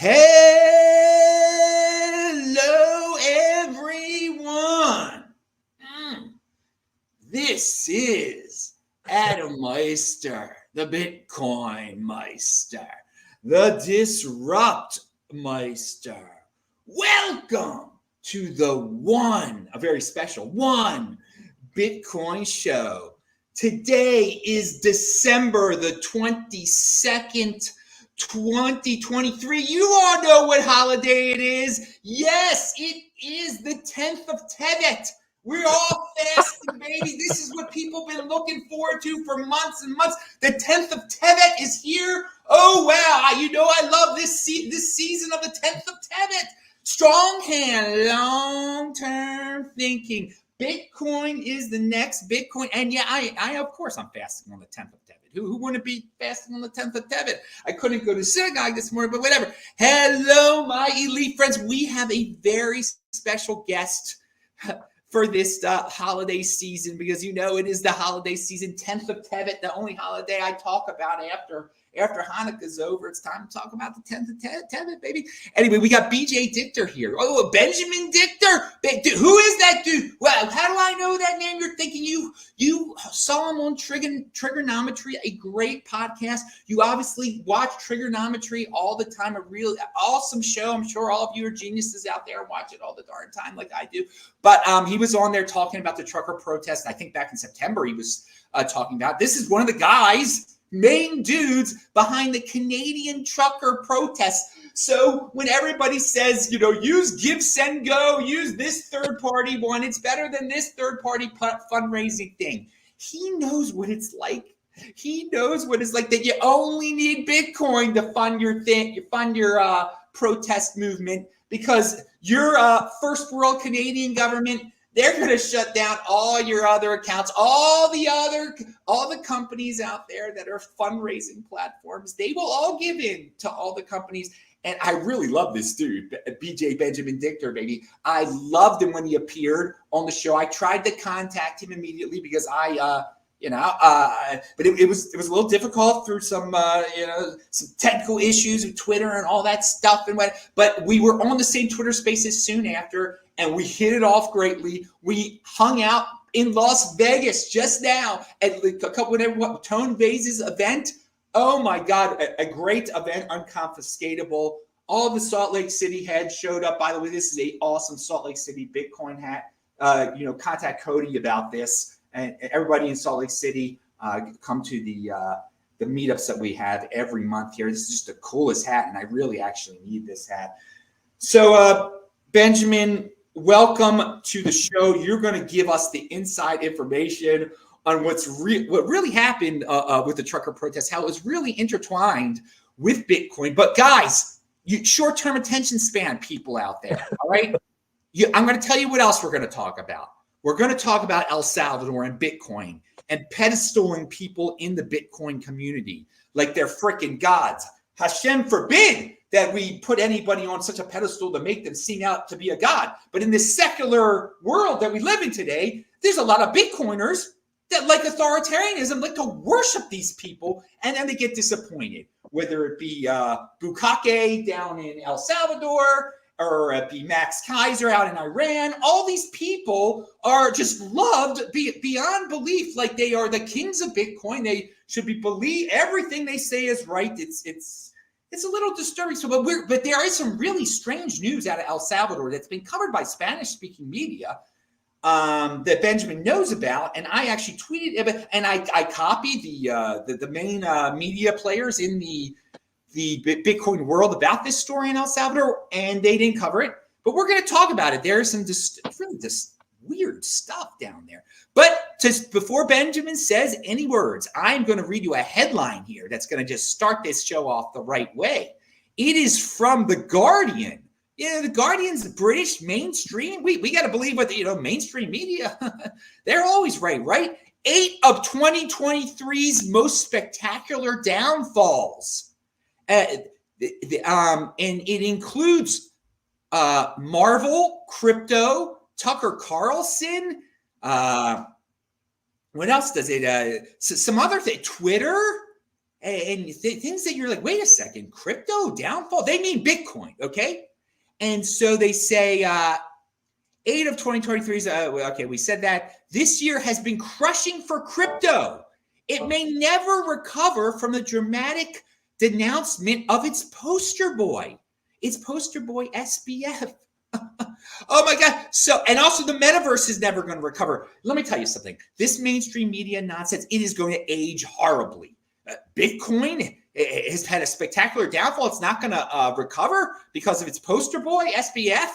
Hello, everyone. This is Adam Meister, the BitcoinMeister, the Disrupt Meister. Welcome to the a very special Bitcoin show. Today is December the 22nd, 2023. You all know what holiday it is. Yes, it is the 10th of Tevet. We're all fasting, baby. This is what people have been looking forward to for months and months. The 10th of Tevet is here. Oh, wow. You know I love this season of the 10th of Tevet. Strong hand, long-term thinking. Bitcoin is the next Bitcoin. And yeah, I of course, I'm fasting on the 10th of Tevet. Who wouldn't be fasting on the 10th of Tevet? I couldn't go to synagogue this morning, but whatever. Hello, my elite friends. We have a very special guest for this holiday season, because you know it is the holiday season, 10th of Tevet, the only holiday I talk about after Hanukkah's over. It's time to talk about the 10th of Tevet, baby. Anyway, we got BJ Dichter here. Oh, Benjamin Dichter. Who is that dude? Well, how do I know that name? You're thinking you saw him on Trigonometry, a great podcast. You obviously watch Trigonometry all the time, a real awesome show. I'm sure all of you are geniuses out there and watch it all the darn time like I do. But he was on there talking about the trucker protest. I think back in September he was talking about. This is one of the guys, main dudes behind the Canadian trucker protests. So when everybody says, use Give, Send, Go, use this third-party one, it's better than this third-party fundraising thing. He knows what it's like. He knows what it's like, that you only need Bitcoin to fund your thing, your protest movement, because your first world Canadian government, they're going to shut down all your other accounts, all the companies out there that are fundraising platforms. They will all give in to all the companies. And I really love this dude, BJ Benjamin Dichter, baby. I loved him when he appeared on the show. I tried to contact him immediately because but it was a little difficult through some technical issues with Twitter and all that stuff but we were on the same Twitter Spaces soon after, and we hit it off greatly. We hung out in Las Vegas just now at Tone Vase's event. Oh my God, a great event, unconfiscatable. All the Salt Lake City heads showed up. By the way, this is an awesome Salt Lake City Bitcoin hat. Contact Cody about this. And everybody in Salt Lake City, come to the meetups that we have every month here. This is just the coolest hat, and I really actually need this hat. So, Benjamin, welcome to the show. You're going to give us the inside information on what really happened with the trucker protest, how it was really intertwined with Bitcoin. But guys, you short-term attention span people out there, all right? I'm going to tell you what else we're going to talk about. We're going to talk about El Salvador and Bitcoin and pedestaling people in the Bitcoin community like they're freaking gods. Hashem forbid that we put anybody on such a pedestal to make them seem out to be a god. But in this secular world that we live in today, there's a lot of Bitcoiners that like authoritarianism, like to worship these people, and then they get disappointed, whether it be Bukake down in El Salvador, or it be Max Kaiser out in Iran. All these people are just loved beyond belief, like they are the kings of Bitcoin. They should believe everything they say is right. It's a little disturbing. So, but there is some really strange news out of El Salvador that's been covered by Spanish-speaking media that Benjamin knows about, and I actually tweeted it, and I copied the main media players in the Bitcoin world about this story in El Salvador, and they didn't cover it. But we're going to talk about it. There's some really weird stuff down there. But before Benjamin says any words, I'm going to read you a headline here that's going to just start this show off the right way. It is from The Guardian. Yeah, The Guardian's British mainstream. We got to believe what mainstream media. They're always right? 8 of 2023's most spectacular downfalls. And it includes Marvel, crypto, Tucker Carlson. What else does it? Some other thing, Twitter. and things that you're like, wait a second, crypto downfall? They mean Bitcoin, okay? And so they say 8 of 2023 is, okay, we said that. This year has been crushing for crypto. It may never recover from the dramatic denouncement of its poster boy SBF. Oh my God. So, and also the metaverse is never going to recover. Let me tell you something. This mainstream media nonsense, it is going to age horribly. Bitcoin has had a spectacular downfall. It's not going to recover because of its poster boy, SBF.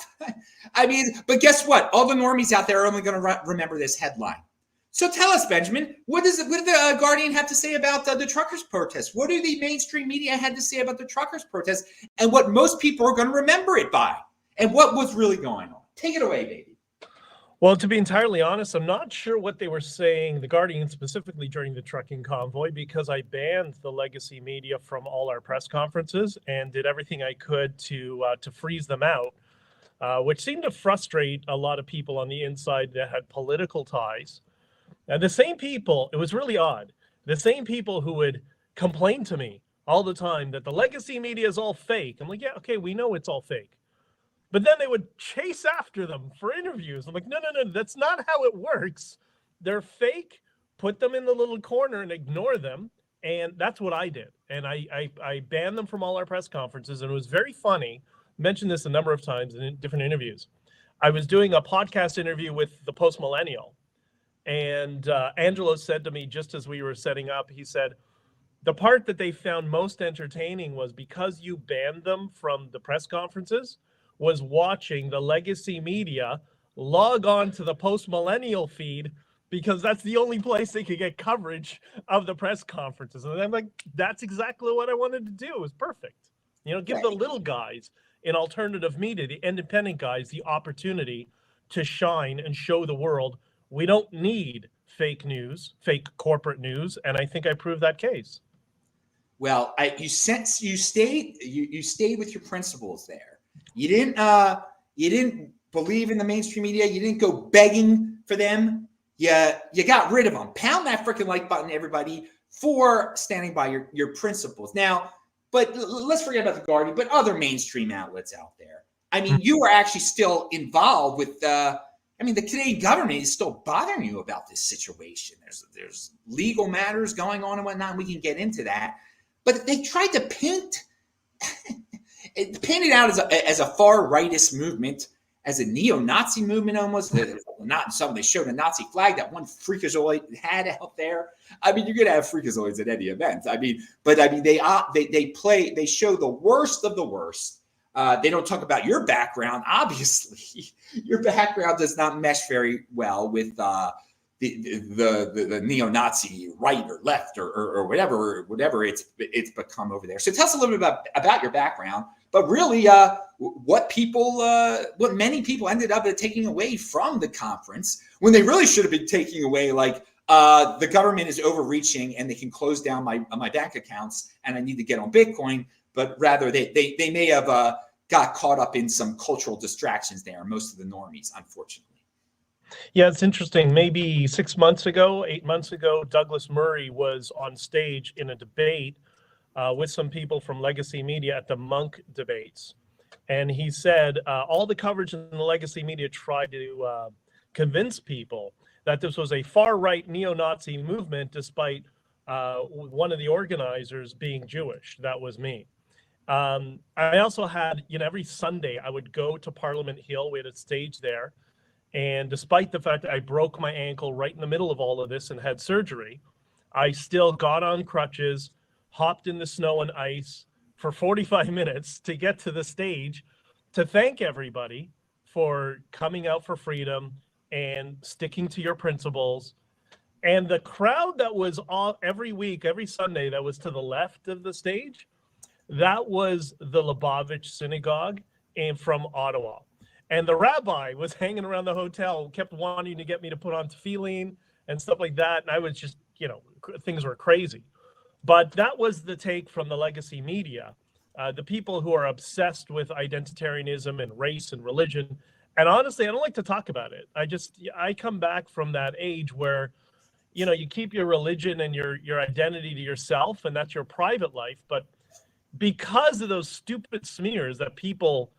I mean, but guess what? All the normies out there are only going to remember this headline. So tell us, Benjamin, what did the Guardian have to say about the truckers' protest? What do the mainstream media had to say about the truckers' protest and what most people are going to remember it by? And what was really going on? Take it away, baby. Well, to be entirely honest, I'm not sure what they were saying, the Guardian specifically during the trucking convoy, because I banned the legacy media from all our press conferences and did everything I could to freeze them out, which seemed to frustrate a lot of people on the inside that had political ties. And the same people, it was really odd, the same people who would complain to me all the time that the legacy media is all fake. I'm like, yeah, okay, we know it's all fake. But then they would chase after them for interviews. I'm like, no, that's not how it works. They're fake, put them in the little corner and ignore them. And that's what I did. And I banned them from all our press conferences. And it was very funny. I mentioned this a number of times in different interviews. I was doing a podcast interview with the post-millennial. And Angelo said to me, just as we were setting up, he said, the part that they found most entertaining was because you banned them from the press conferences, was watching the legacy media log on to the post-millennial feed because that's the only place they could get coverage of the press conferences. And I'm like, that's exactly what I wanted to do. It was perfect. You know, give the little guys in alternative media, the independent guys, the opportunity to shine and show the world we don't need fake news, fake corporate news. And I think I proved that case. Well, you stayed with your principles there. You didn't believe in the mainstream media. You didn't go begging for them. You got rid of them. Pound that freaking like button, everybody, for standing by your principles. Now, but let's forget about the Guardian, but other mainstream outlets out there. I mean, you are actually still involved with the Canadian government is still bothering you about this situation. There's legal matters going on and whatnot. We can get into that. But they tried to paint it out as a far rightist movement, as a neo-Nazi movement almost. They showed a Nazi flag that one freakazoid had out there. I mean, you're going to have freakazoids at any event. They show the worst of the worst. They don't talk about your background. Obviously, your background does not mesh very well with the neo-Nazi right or left or whatever it's become over there. So tell us a little bit about your background, but really what many people ended up taking away from the conference when they really should have been taking away, like, the government is overreaching and they can close down my bank accounts and I need to get on Bitcoin. But rather they may have got caught up in some cultural distractions there, most of the normies, unfortunately. Yeah, it's interesting. Maybe 8 months ago, Douglas Murray was on stage in a debate with some people from legacy media at the Monk debates. And he said all the coverage in the legacy media tried to convince people that this was a far-right neo-Nazi movement, despite one of the organizers being Jewish. That was me. I also had, every Sunday I would go to Parliament Hill. We had a stage there. And despite the fact that I broke my ankle right in the middle of all of this and had surgery, I still got on crutches, hopped in the snow and ice for 45 minutes to get to the stage to thank everybody for coming out for freedom and sticking to your principles. And the crowd that was every week, every Sunday, that was to the left of the stage, that was the Lubavitch Synagogue and from Ottawa. And the rabbi was hanging around the hotel, kept wanting to get me to put on tefillin and stuff like that. And I was just, things were crazy. But that was the take from the legacy media, the people who are obsessed with identitarianism and race and religion. And honestly, I don't like to talk about it. I come back from that age where, you know, you keep your religion and your identity to yourself, and that's your private life. But because of those stupid smears that people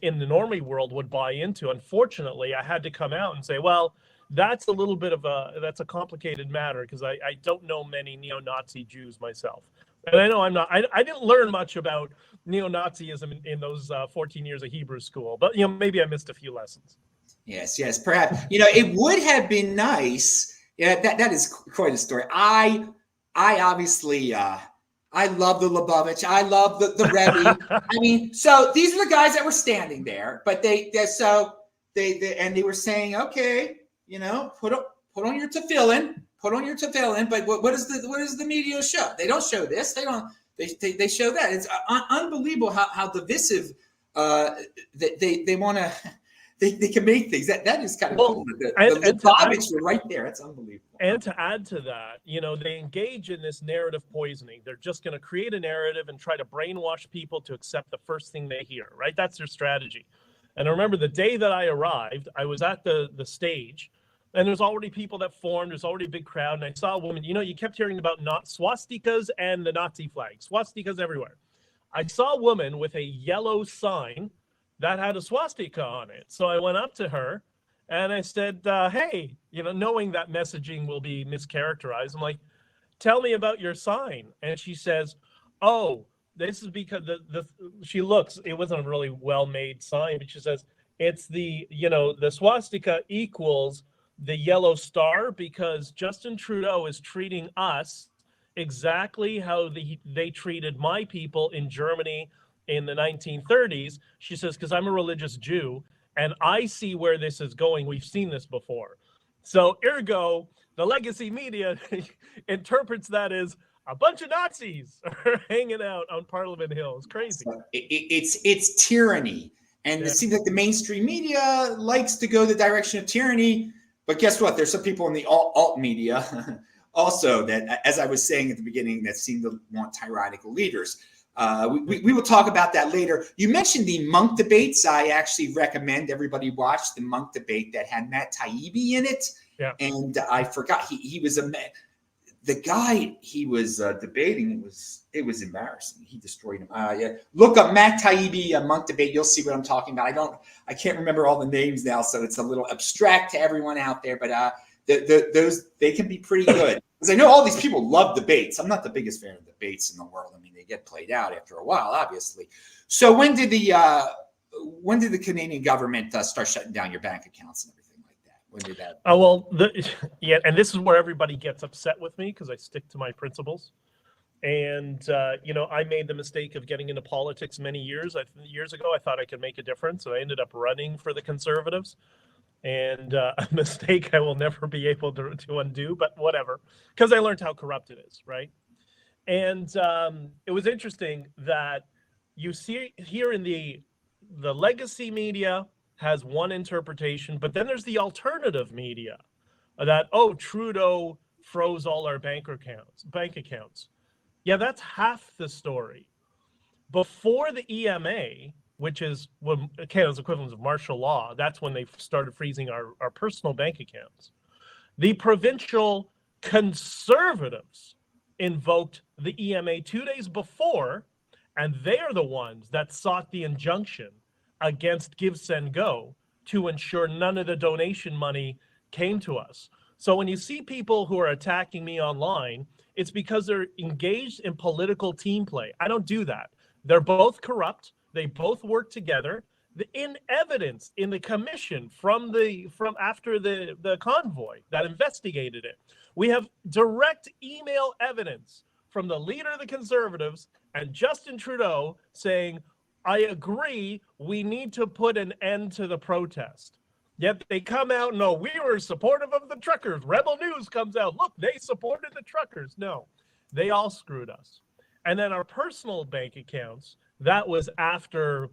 in the normie world would buy into, unfortunately, I had to come out and say, well, that's a little bit of that's a complicated matter, because I don't know many neo-Nazi Jews myself. And I know I didn't learn much about neo-Nazism in those 14 years of Hebrew school, but, you know, maybe I missed a few lessons. Yes, perhaps. You know, it would have been nice. Yeah, that is quite a story. I obviously, I love the Lubavitch. I love the Rebbe. I mean, so these are the guys that were standing there, but they were saying, okay, you know, put on your tefillin, But what does the media show? They don't show this. They don't. They show that. It's unbelievable how divisive they want to. They can make things. That is kind of cool. The Lubavitch were right there. That's unbelievable. And to add to that, you know, they engage in this narrative poisoning. They're just going to create a narrative and try to brainwash people to accept the first thing they hear, right? That's their strategy. And I remember the day that I arrived, I was at the stage, and there's already people that formed. There's already a big crowd. And I saw a woman, you know, you kept hearing about swastikas and the Nazi flag. Swastikas everywhere. I saw a woman with a yellow sign that had a swastika on it. So I went up to her and I said, hey, you know, knowing that messaging will be mischaracterized, I'm like, tell me about your sign. And she says, oh, this is because she looks, it wasn't a really well-made sign, but she says, it's the swastika equals the yellow star, because Justin Trudeau is treating us exactly how they treated my people in Germany in the 1930s. She says, because I'm a religious Jew and I see where this is going. We've seen this before. So ergo, the legacy media interprets that as a bunch of Nazis are hanging out on Parliament Hill. It's crazy. It's tyranny. And it seems like the mainstream media likes to go the direction of tyranny. But guess what? There's some people in the alt media also that, as I was saying at the beginning, that seem to want tyrannical leaders. We will talk about that later. You mentioned the monk debates. I actually recommend everybody watch the monk debate that had Matt Taibbi in it. Yeah. And I forgot he was the guy he was debating. It was embarrassing. He destroyed him. Yeah, look up Matt Taibbi monk debate. You'll see what I'm talking about. I can't remember all the names now, so it's a little abstract to everyone out there. But those they can be pretty good, because I know all these people love debates. I'm not the biggest fan of debates in the world. I mean, they get played out after a while, obviously. So when did the Canadian government start shutting down your bank accounts and everything like that? When did that? Oh, well, and this is where everybody gets upset with me, because I stick to my principles. And I made the mistake of getting into politics many years ago. I thought I could make a difference, so I ended up running for the Conservatives. And a mistake I will never be able to undo, but whatever, because I learned how corrupt it is, right? And it was interesting that you see here in the legacy media has one interpretation, but then there's the alternative media that, oh, Trudeau froze all our bank accounts. Yeah, that's half the story. Before the EMA, which is what Canada's equivalent of martial law, that's when they started freezing our personal bank accounts. The provincial Conservatives invoked the EMA 2 days before, and they're the ones that sought the injunction against Give, Send, Go to ensure none of the donation money came to us. So when you see people who are attacking me online, it's because they're engaged in political team play. I don't do that. They're both corrupt. They both work together. In evidence in the commission from after the convoy that investigated it, we have direct email evidence from the leader of the Conservatives and Justin Trudeau saying, I agree, we need to put an end to the protest. Yet they come out, no, we were supportive of the truckers. Rebel News comes out, look, they supported the truckers. No, they all screwed us. And then our personal bank accounts, that was after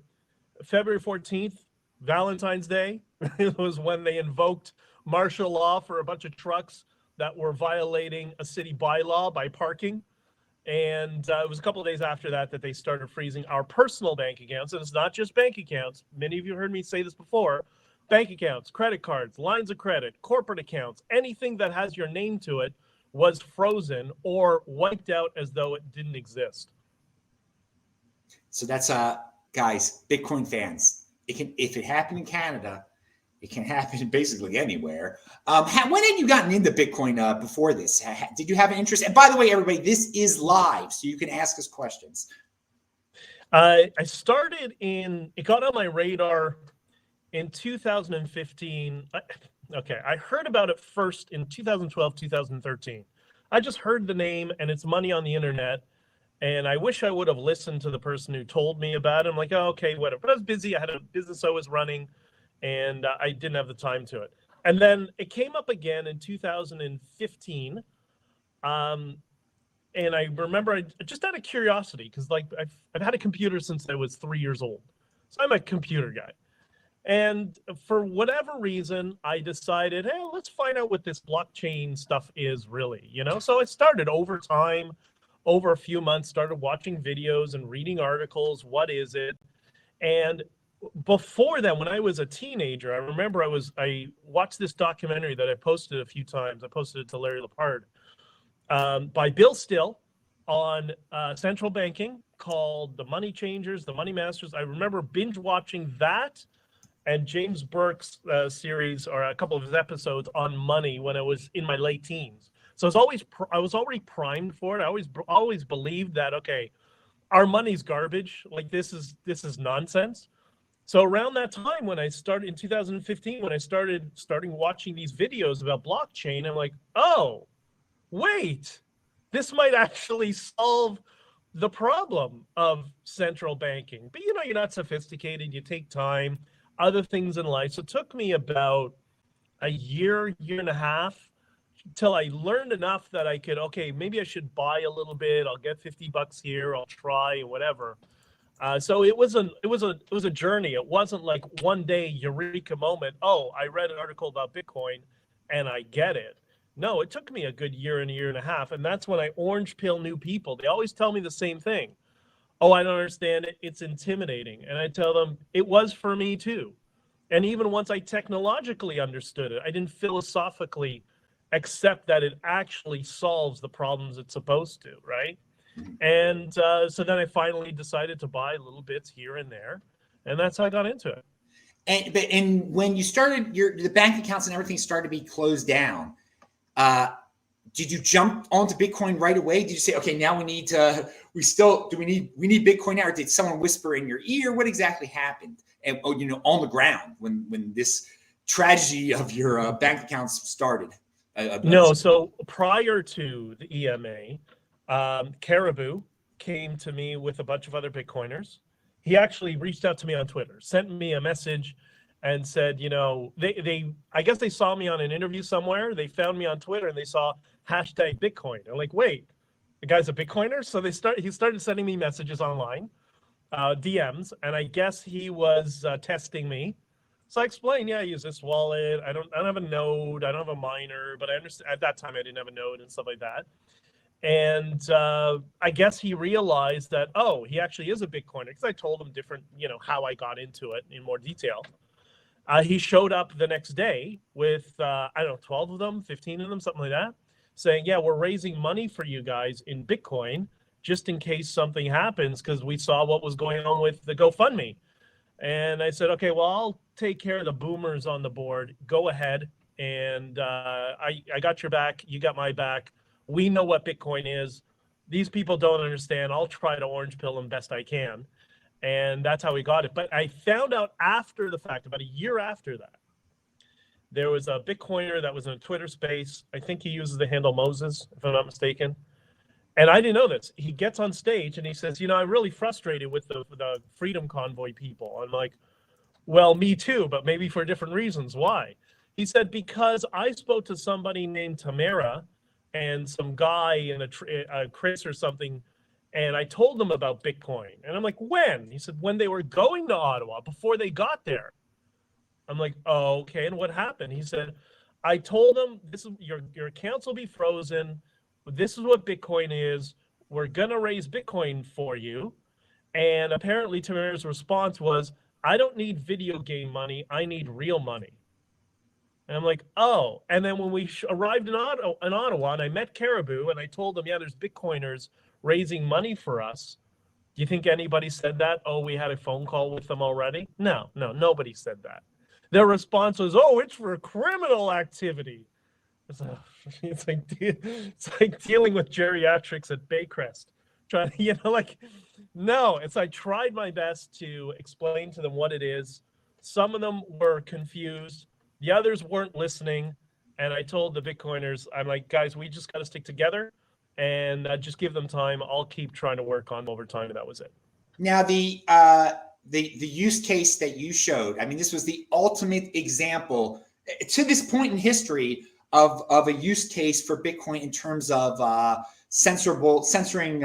February 14th, Valentine's Day. It was when they invoked martial law for a bunch of trucks that were violating a city bylaw by parking. And it was a couple of days after that they started freezing our personal bank accounts. And it's not just bank accounts. Many of you heard me say this before. bank accounts, credit cards, lines of credit, corporate accounts, anything that has your name to it was frozen or wiped out as though it didn't exist. So that's guys, Bitcoin fans. If it happened in Canada, it can happen basically anywhere. When had you gotten into Bitcoin before this? Did you have an interest? And by the way, everybody, this is live, so you can ask us questions. I started it got on my radar in 2015. Okay, I heard about it first in 2012, 2013. I just heard the name and it's money on the internet. And I wish I would have listened to the person who told me about it. I'm like, oh, okay, whatever. But I was busy. I had a business I was running, and I didn't have the time to it. And then it came up again in 2015. And I remember, just out of curiosity, because like I've had a computer since I was 3 years old. So I'm a computer guy. And for whatever reason, I decided, hey, let's find out what this blockchain stuff is really, So I started over time. Over a few months, started watching videos and reading articles. What is it? And before that, when I was a teenager, I remember I watched this documentary that I posted a few times. I posted it to Larry Lepard by Bill Still on central banking, called The Money Changers, The Money Masters. I remember binge watching that and James Burke's series, or a couple of his episodes on money when I was in my late teens. So I was already primed for it. I always believed that, okay, our money's garbage. Like this is nonsense. So around that time, when I started in 2015, when I started watching these videos about blockchain, I'm like, oh, wait, this might actually solve the problem of central banking. But you're not sophisticated. You take time, other things in life. So it took me about a year and a half till I learned enough that I could, okay, maybe I should buy a little bit. I'll get $50 here. I'll try whatever. So it was a journey. It wasn't like one day eureka moment. Oh, I read an article about Bitcoin and I get it. No, it took me a good year and a half. And that's when I orange pill new people. They always tell me the same thing. Oh, I don't understand it. It's intimidating. And I tell them it was for me too. And even once I technologically understood it, I didn't philosophically accept that it actually solves the problems it's supposed to, right? And so then I finally decided to buy little bits here and there, and that's how I got into it. And when you started, the bank accounts and everything started to be closed down, did you jump onto Bitcoin right away? Did you say, okay, now we need Bitcoin now? Or did someone whisper in your ear? What exactly happened? And on the ground when this tragedy of your bank accounts started? No, so prior to the EMA, Caribou came to me with a bunch of other Bitcoiners. He actually reached out to me on Twitter, sent me a message and said, I guess they saw me on an interview somewhere. They found me on Twitter and they saw #Bitcoin. I'm like, wait, the guy's a Bitcoiner? So he started sending me messages online, DMs, and I guess he was testing me. So I explained, I use this wallet. I don't have a node. I don't have a miner, but I understand at that time I didn't have a node and stuff like that. And I guess he realized that, oh, he actually is a Bitcoiner, because I told him different, how I got into it in more detail. He showed up the next day with, 12 of them, 15 of them, something like that, saying, yeah, we're raising money for you guys in Bitcoin just in case something happens, because we saw what was going on with the GoFundMe. And I said, okay, well, I'll take care of the boomers on the board. Go ahead. And I got your back. You got my back. We know what Bitcoin is. These people don't understand. I'll try to orange pill them best I can. And that's how we got it. But I found out after the fact, about a year after that, there was a Bitcoiner that was in a Twitter space. I think he uses the handle Moses, if I'm not mistaken. And I didn't know this. He gets on stage and he says, I'm really frustrated with the Freedom Convoy people. I'm like, well, me too, but maybe for different reasons. Why? He said, because I spoke to somebody named Tamara and some guy in a Chris or something, and I told them about Bitcoin. And I'm like, when? He said, when they were going to Ottawa, before they got there. I'm like, oh, okay. And what happened? He said, I told them, this is your accounts will be frozen. This is what Bitcoin is. We're going to raise Bitcoin for you. And apparently Tamara's response was, I don't need video game money. I need real money. And I'm like, oh. And then when we arrived in Ottawa, and I met Caribou, and I told them, yeah, there's Bitcoiners raising money for us. Do you think anybody said that? Oh, we had a phone call with them already? No, nobody said that. Their response was, oh, it's for criminal activity. It's like dealing with geriatrics at Baycrest. Trying to, no, I tried my best to explain to them what it is. Some of them were confused. The others weren't listening. And I told the Bitcoiners, I'm like, guys, we just got to stick together and just give them time. I'll keep trying to work on over time. And that was it. Now, the use case that you showed, I mean, this was the ultimate example to this point in history of a use case for Bitcoin in terms of censoring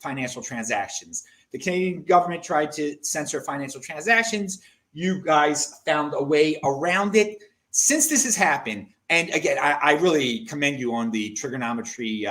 financial transactions. The Canadian government tried to censor financial transactions. You guys found a way around it. Since this has happened, and again, I really commend you on the trigonometry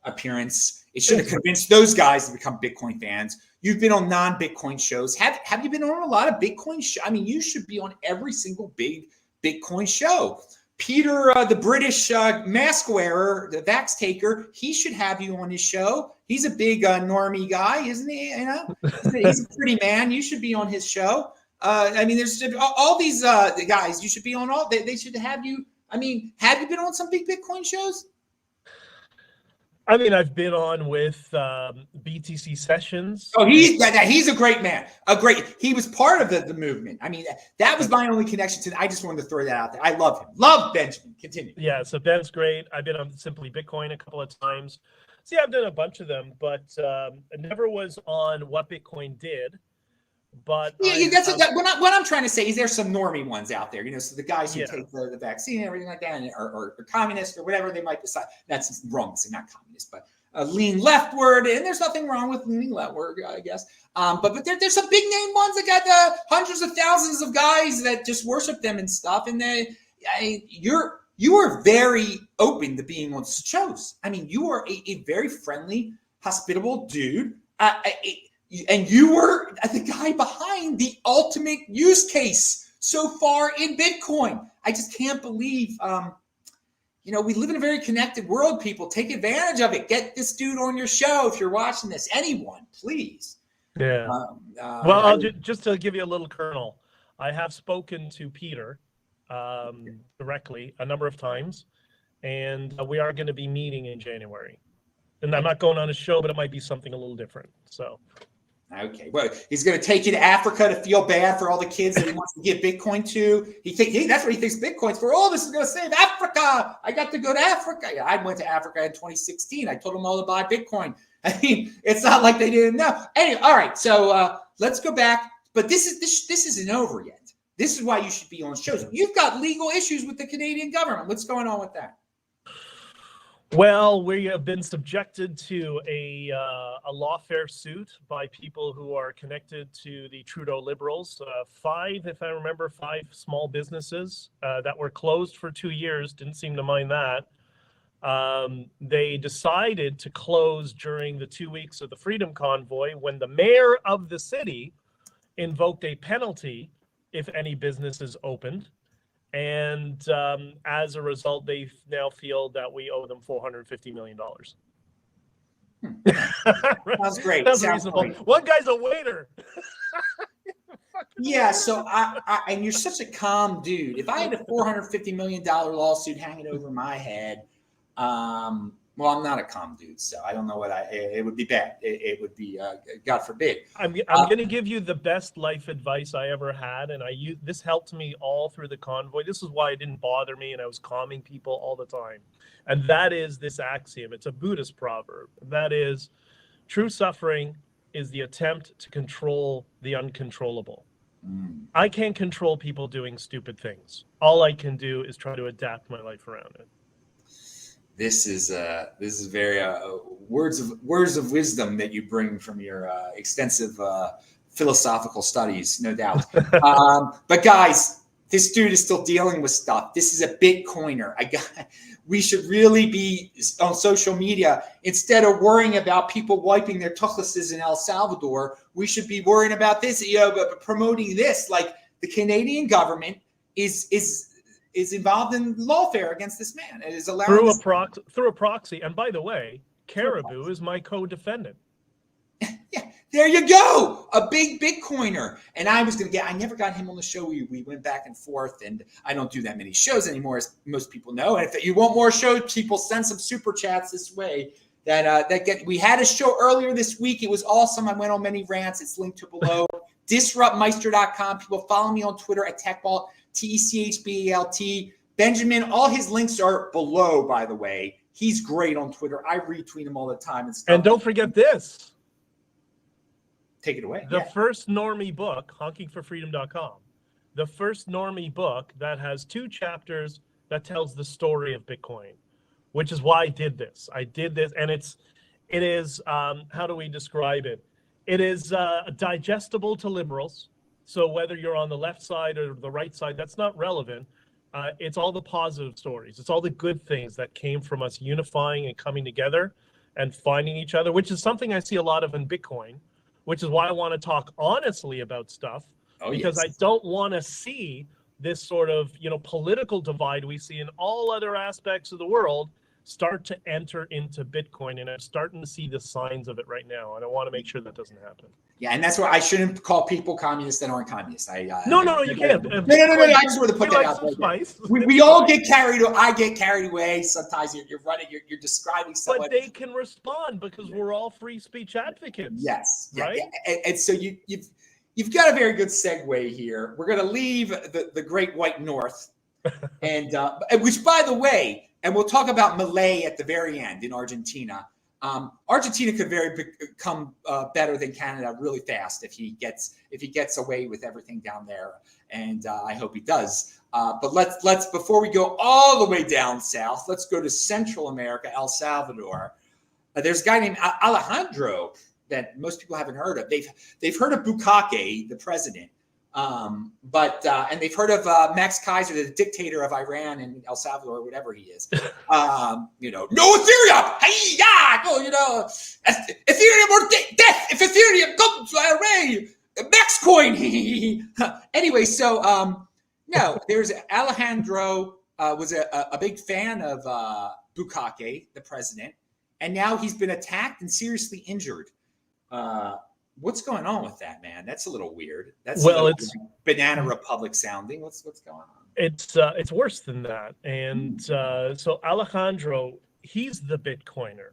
appearance. It should have convinced those guys to become Bitcoin fans. You've been on non-Bitcoin shows. Have you been on a lot of Bitcoin shows? I mean, you should be on every single big Bitcoin show. Peter, the British mask wearer, the vax taker, he should have you on his show. He's a big normie guy, isn't he? You know, he's a pretty man. You should be on his show. I mean, there's all these guys. You should be on all. They should have you. I mean, have you been on some big Bitcoin shows? I mean, I've been on with BTC Sessions. Oh, he's a great man. He was part of the movement. I mean, that was my only connection to. I just wanted to throw that out there. I love him. Love Benjamin. Continue. Yeah, so Ben's great. I've been on Simply Bitcoin a couple of times. See, I've done a bunch of them, but I never was on What Bitcoin Did. But what I'm trying to say is there's some normie ones out there, so the guys who take the vaccine and everything like that, or communist or whatever they might decide. That's wrong to say, not communist, but lean leftward, and there's nothing wrong with leaning leftward, I guess. But there's some big name ones that got hundreds of thousands of guys that just worship them and stuff, and you are very open to being on shows. I mean, you are a very friendly, hospitable dude. And you were the guy behind the ultimate use case so far in Bitcoin. I just can't believe, we live in a very connected world, people. Take advantage of it. Get this dude on your show if you're watching this. Anyone, please. Yeah. Well, just to give you a little kernel, I have spoken to Peter directly a number of times, and we are going to be meeting in January. And I'm not going on a show, but it might be something a little different. So. Okay, well, he's going to take you to Africa to feel bad for all the kids that he wants to give Bitcoin to. That's what he thinks Bitcoin's for. Oh, this is going to save Africa. I got to go to Africa. Yeah, I went to Africa in 2016. I told them all to buy Bitcoin. I mean, it's not like they didn't know. Anyway, all right, so let's go back. But this isn't over yet. This is why you should be on shows. You've got legal issues with the Canadian government. What's going on with that? Well, we have been subjected to a lawfare suit by people who are connected to the Trudeau Liberals. If I remember, 5 small businesses that were closed for 2 years, didn't seem to mind that. They decided to close during the 2 weeks of the Freedom Convoy when the mayor of the city invoked a penalty if any businesses opened. And as a result, they now feel that we owe them $450 million. Sounds great. That's reasonable. Great. One guy's a waiter. Yeah, so and you're such a calm dude. If I had a $450 million lawsuit hanging over my head, well, I'm not a calm dude, so I don't know it would be bad. It would be, God forbid. I'm going to give you the best life advice I ever had, and this helped me all through the convoy. This is why it didn't bother me, and I was calming people all the time. And that is this axiom. It's a Buddhist proverb. That is, true suffering is the attempt to control the uncontrollable. I can't control people doing stupid things. All I can do is try to adapt my life around it. This is very words of wisdom that you bring from your extensive philosophical studies, no doubt. But guys, this dude is still dealing with stuff. This is a Bitcoiner. We should really be on social media. Instead of worrying about people wiping their tuchluses in El Salvador, we should be worrying about this, promoting this. Like, the Canadian government is involved in lawfare against this man. It is allowing through a proxy. And by the way, Caribou is my co-defendant. Yeah, there you go. A big Bitcoiner. And I never got him on the show. We went back and forth, and I don't do that many shows anymore, as most people know. And if you want more shows, people send some super chats this way. We had a show earlier this week. It was awesome. I went on many rants. It's linked to below. DisruptMeister.com. People follow me on Twitter at TechBalt, TECHBALT. Benjamin, all his links are below, by the way. He's great on Twitter. I retweet him all the time and stuff. And don't forget this. Take it away. The first normie book, honkingforfreedom.com. The first normie book that has 2 chapters that tells the story of Bitcoin, which is why I did this. And it is, how do we describe it? It is digestible to liberals. So whether you're on the left side or the right side, that's not relevant. It's all the positive stories. It's all the good things that came from us unifying and coming together and finding each other, which is something I see a lot of in Bitcoin, which is why I want to talk honestly about stuff, because I don't want to see this sort of, political divide we see in all other aspects of the world start to enter into Bitcoin. And I'm starting to see the signs of it right now. And I want to make sure that doesn't happen. Yeah, and that's why I shouldn't call people communists that aren't communists. No, you can't. No. I just want to put that out there. We all get carried away. I get carried away. Sometimes you're describing someone. But they can respond because we're all free speech advocates. Yes. Right? Yeah. And so you've got a very good segue here. We're going to leave the Great White North, and which, by the way, and we'll talk about Milei at the very end in Argentina. Argentina could become better than Canada really fast if he gets away with everything down there, and I hope he does. But let's before we go all the way down south, let's go to Central America, El Salvador. There's a guy named Alejandro that most people haven't heard of. They've heard of Bukake, the president, and they've heard of Max Kaiser, the dictator of Iran and El Salvador, or whatever he is. No Ethereum, hey, yeah, no, Ethereum or death. If Ethereum comes our way, Max coin. Anyway, so no, there's Alejandro was a big fan of Bukake, the president, and now he's been attacked and seriously injured. What's going on with that, man? That's a little weird. That's it's Banana Republic sounding. What's going on? It's worse than that. And so Alejandro, he's the Bitcoiner.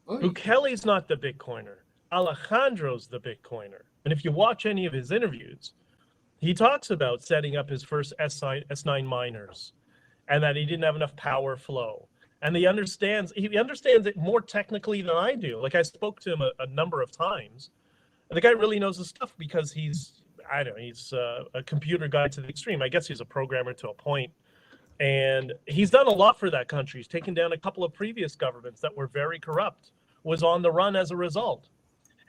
Bukele's not the Bitcoiner. Alejandro's the Bitcoiner. And if you watch any of his interviews, he talks about setting up his first S9 miners and that he didn't have enough power flow. And he understands it more technically than I do. Like, I spoke to him a number of times. And the guy really knows his stuff because he's a computer guy to the extreme. I guess he's a programmer to a point. And he's done a lot for that country. He's taken down a couple of previous governments that were very corrupt, was on the run as a result.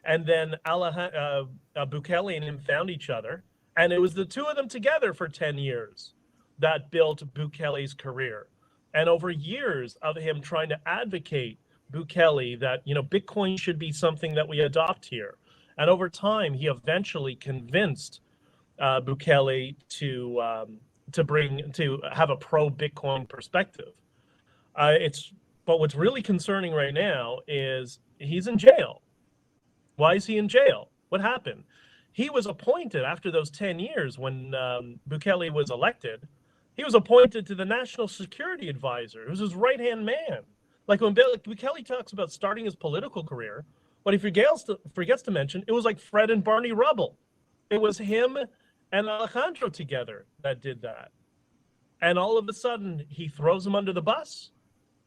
And then Bukele and him found each other. And it was the two of them together for 10 years that built Bukele's career. And over years of him trying to advocate Bukele that, Bitcoin should be something that we adopt here. And over time, he eventually convinced Bukele to have a pro-Bitcoin perspective. But what's really concerning right now is he's in jail. Why is he in jail? What happened? He was appointed after those 10 years when Bukele was elected. He was appointed to the National Security Advisor. It was his right-hand man. Like when Bukele talks about starting his political career, what he forgets to mention, it was like Fred and Barney Rubble. It was him and Alejandro together that did that. And all of a sudden, he throws him under the bus.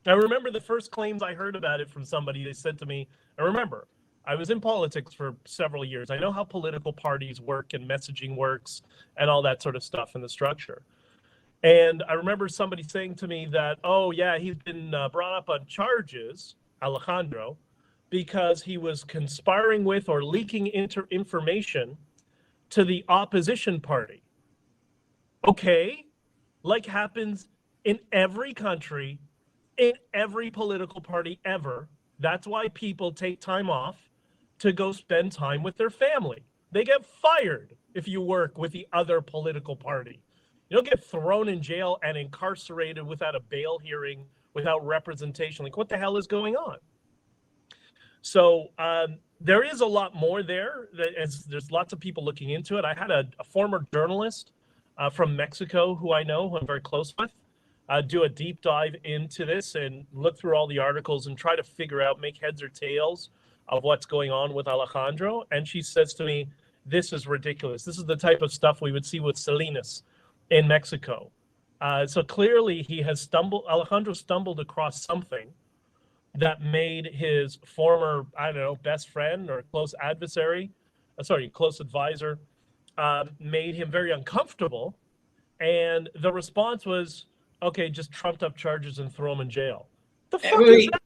I remember the first claims I heard about it from somebody. They said to me, I remember, I was in politics for several years. I know how political parties work and messaging works and all that sort of stuff in the structure. And I remember somebody saying to me that, oh, yeah, he's been brought up on charges, Alejandro, because he was conspiring with or leaking information to the opposition party. Okay, like happens in every country, in every political party ever. That's why people take time off to go spend time with their family. They get fired if you work with the other political party. You'll get thrown in jail and incarcerated without a bail hearing, without representation. Like, what the hell is going on? So there is a lot more there. There's lots of people looking into it. I had a former journalist from Mexico who I know, who I'm very close with, do a deep dive into this and look through all the articles and try to figure out, make heads or tails of what's going on with Alejandro. And she says to me, this is ridiculous. This is the type of stuff we would see with Salinas in Mexico. So clearly Alejandro stumbled across something that made his former, best friend or close advisor, made him very uncomfortable. And the response was, okay, just trumped up charges and throw him in jail. The fuck is that?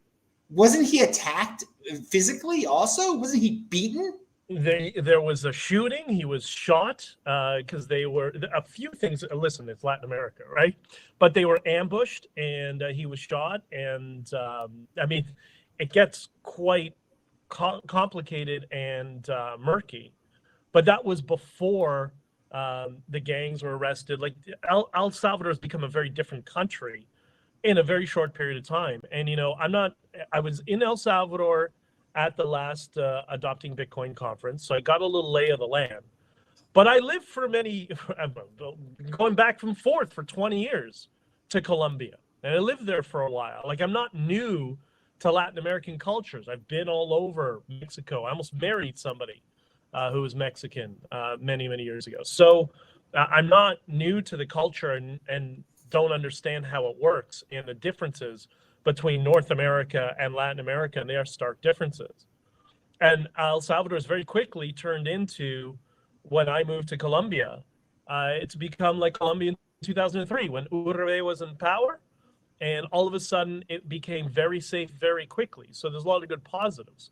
Wasn't he attacked physically also? Wasn't he beaten? There was a shooting. He was shot because they were a few things. Listen, it's Latin America, right? But they were ambushed and he was shot. And it gets quite complicated and murky. But that was before the gangs were arrested. Like El Salvador has become a very different country in a very short period of time. And, I was in El Salvador at the last Adopting Bitcoin conference. So I got a little lay of the land. But I lived going back and forth for 20 years to Colombia. And I lived there for a while. Like, I'm not new to Latin American cultures. I've been all over Mexico. I almost married somebody who was Mexican many, many years ago. So I'm not new to the culture and don't understand how it works and the differences between North America and Latin America, and they are stark differences. And El Salvador has very quickly turned into, when I moved to Colombia, it's become like Colombia in 2003 when Uribe was in power, and all of a sudden it became very safe very quickly. So there's a lot of good positives.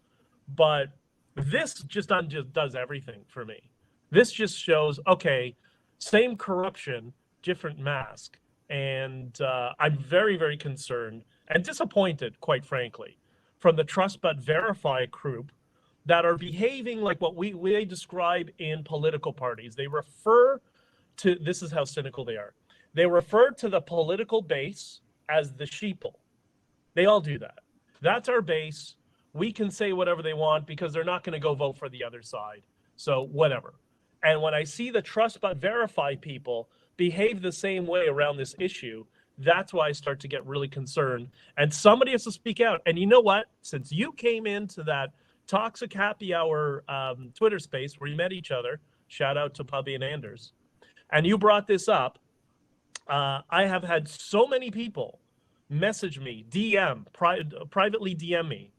But this just does everything for me. This just shows, okay, same corruption, different mask. And I'm very, very concerned and disappointed, quite frankly, from the Trust But Verify group that are behaving like what we describe in political parties. They refer to, this is how cynical they are. They refer to the political base as the sheeple. They all do that. That's our base. We can say whatever they want because they're not going to go vote for the other side. So whatever. And when I see the Trust But Verify people behave the same way around this issue, that's why I start to get really concerned. And somebody has to speak out. And you know what? Since you came into that Toxic Happy Hour Twitter space where you met each other, shout out to Pubby and Anders, and you brought this up, I have had so many people message me, privately DM me,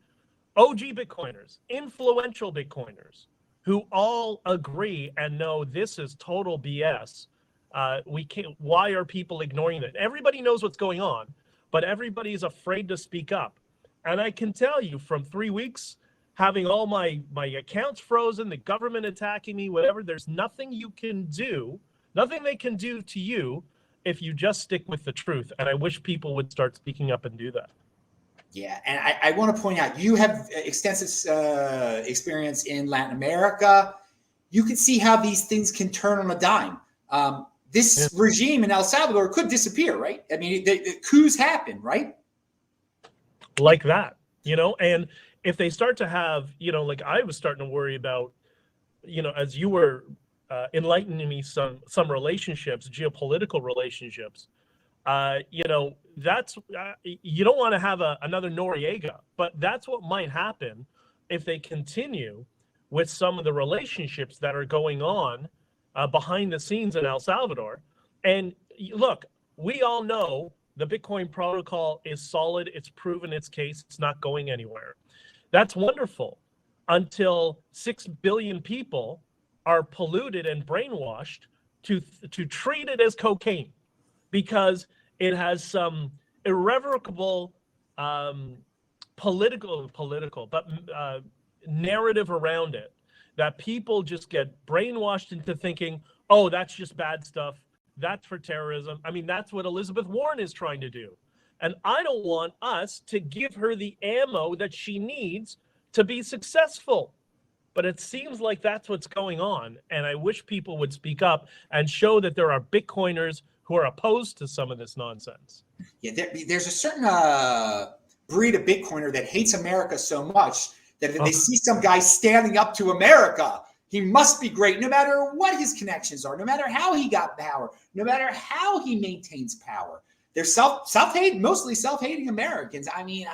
OG Bitcoiners, influential Bitcoiners, who all agree and know this is total BS. We can't. Why are people ignoring it? Everybody knows what's going on, but everybody is afraid to speak up. And I can tell you, from 3 weeks, having all my accounts frozen, the government attacking me, whatever, there's nothing you can do, nothing they can do to you if you just stick with the truth. And I wish people would start speaking up and do that. Yeah, and I want to point out, you have extensive experience in Latin America. You can see how these things can turn on a dime. This regime in El Salvador could disappear, right? I mean, the coups happen, right? Like that, and if they start to have, like I was starting to worry about, as you were enlightening me some relationships, geopolitical relationships, that's, you don't want to have another Noriega, but that's what might happen if they continue with some of the relationships that are going on behind the scenes in El Salvador. And look, we all know the Bitcoin protocol is solid. It's proven its case. It's not going anywhere. That's wonderful until 6 billion people are polluted and brainwashed to treat it as cocaine because it has some irrevocable political, but narrative around it that people just get brainwashed into thinking, oh, that's just bad stuff. That's for terrorism. I mean, that's what Elizabeth Warren is trying to do. And I don't want us to give her the ammo that she needs to be successful. But it seems like that's what's going on. And I wish people would speak up and show that there are Bitcoiners who are opposed to some of this nonsense. Yeah, there's a certain breed of Bitcoiner that hates America so much that if they see some guy standing up to America, he must be great, no matter what his connections are, no matter how he got power, no matter how he maintains power. They're self-hating, mostly self-hating Americans. I mean,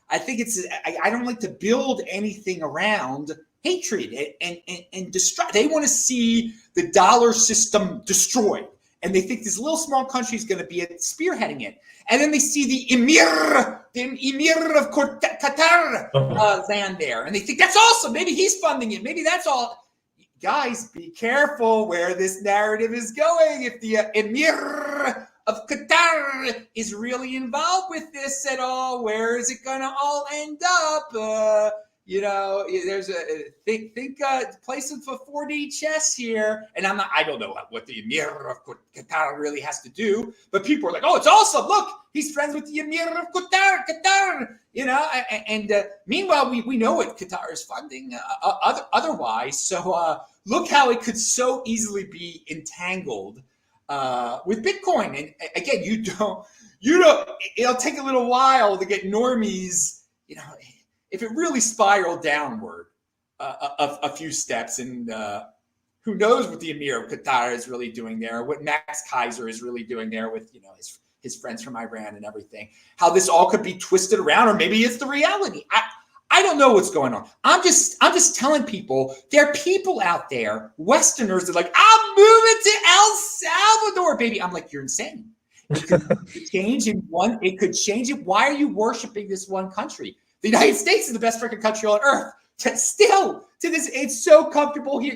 I think I don't like to build anything around hatred and destroy. They want to see the dollar system destroyed. And they think this little small country is going to be spearheading it. And then they see the Emir of Qatar land there. And they think that's awesome. Maybe he's funding it. Maybe that's all. Guys, be careful where this narrative is going. If the Emir of Qatar is really involved with this at all, where is it going to all end up? There's play some 4D chess here. And I don't know what the Emir of Qatar really has to do, but people are like, oh, it's awesome. Look, he's friends with the Emir of Qatar, and meanwhile, we know what Qatar is funding otherwise. So look how it could so easily be entangled with Bitcoin. And again, it'll take a little while to get normies, if it really spiraled downward a few steps, and who knows what the Emir of Qatar is really doing there, what Max Kaiser is really doing there with his friends from Iran and everything, how this all could be twisted around, or maybe it's the reality. I don't know what's going on. I'm just telling people there are people out there, Westerners, that are like, I'm moving to El Salvador, baby. I'm like, you're insane. It could change in one. It could change it. Why are you worshiping this one country? The United States is the best freaking country on earth. Still, to this, it's so comfortable here.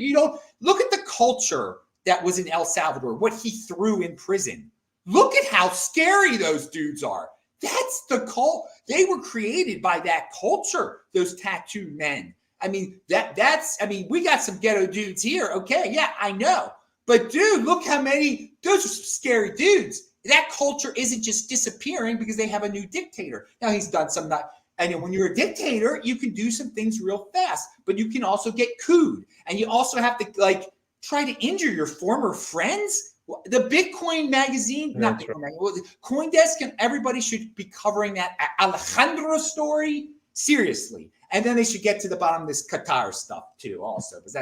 Look at the culture that was in El Salvador, what he threw in prison. Look at how scary those dudes are. That's the cult. They were created by that culture, those tattooed men. I mean, we got some ghetto dudes here. Okay, yeah, I know. But dude, look how many, those are some scary dudes. That culture isn't just disappearing because they have a new dictator. Now he's done some and when you're a dictator, you can do some things real fast, but you can also get cooed. And you also have to try to injure your former friends. The Bitcoin magazine, not Bitcoin magazine, CoinDesk, and everybody should be covering that Alejandro story seriously. And then they should get to the bottom of this Qatar stuff too, also, because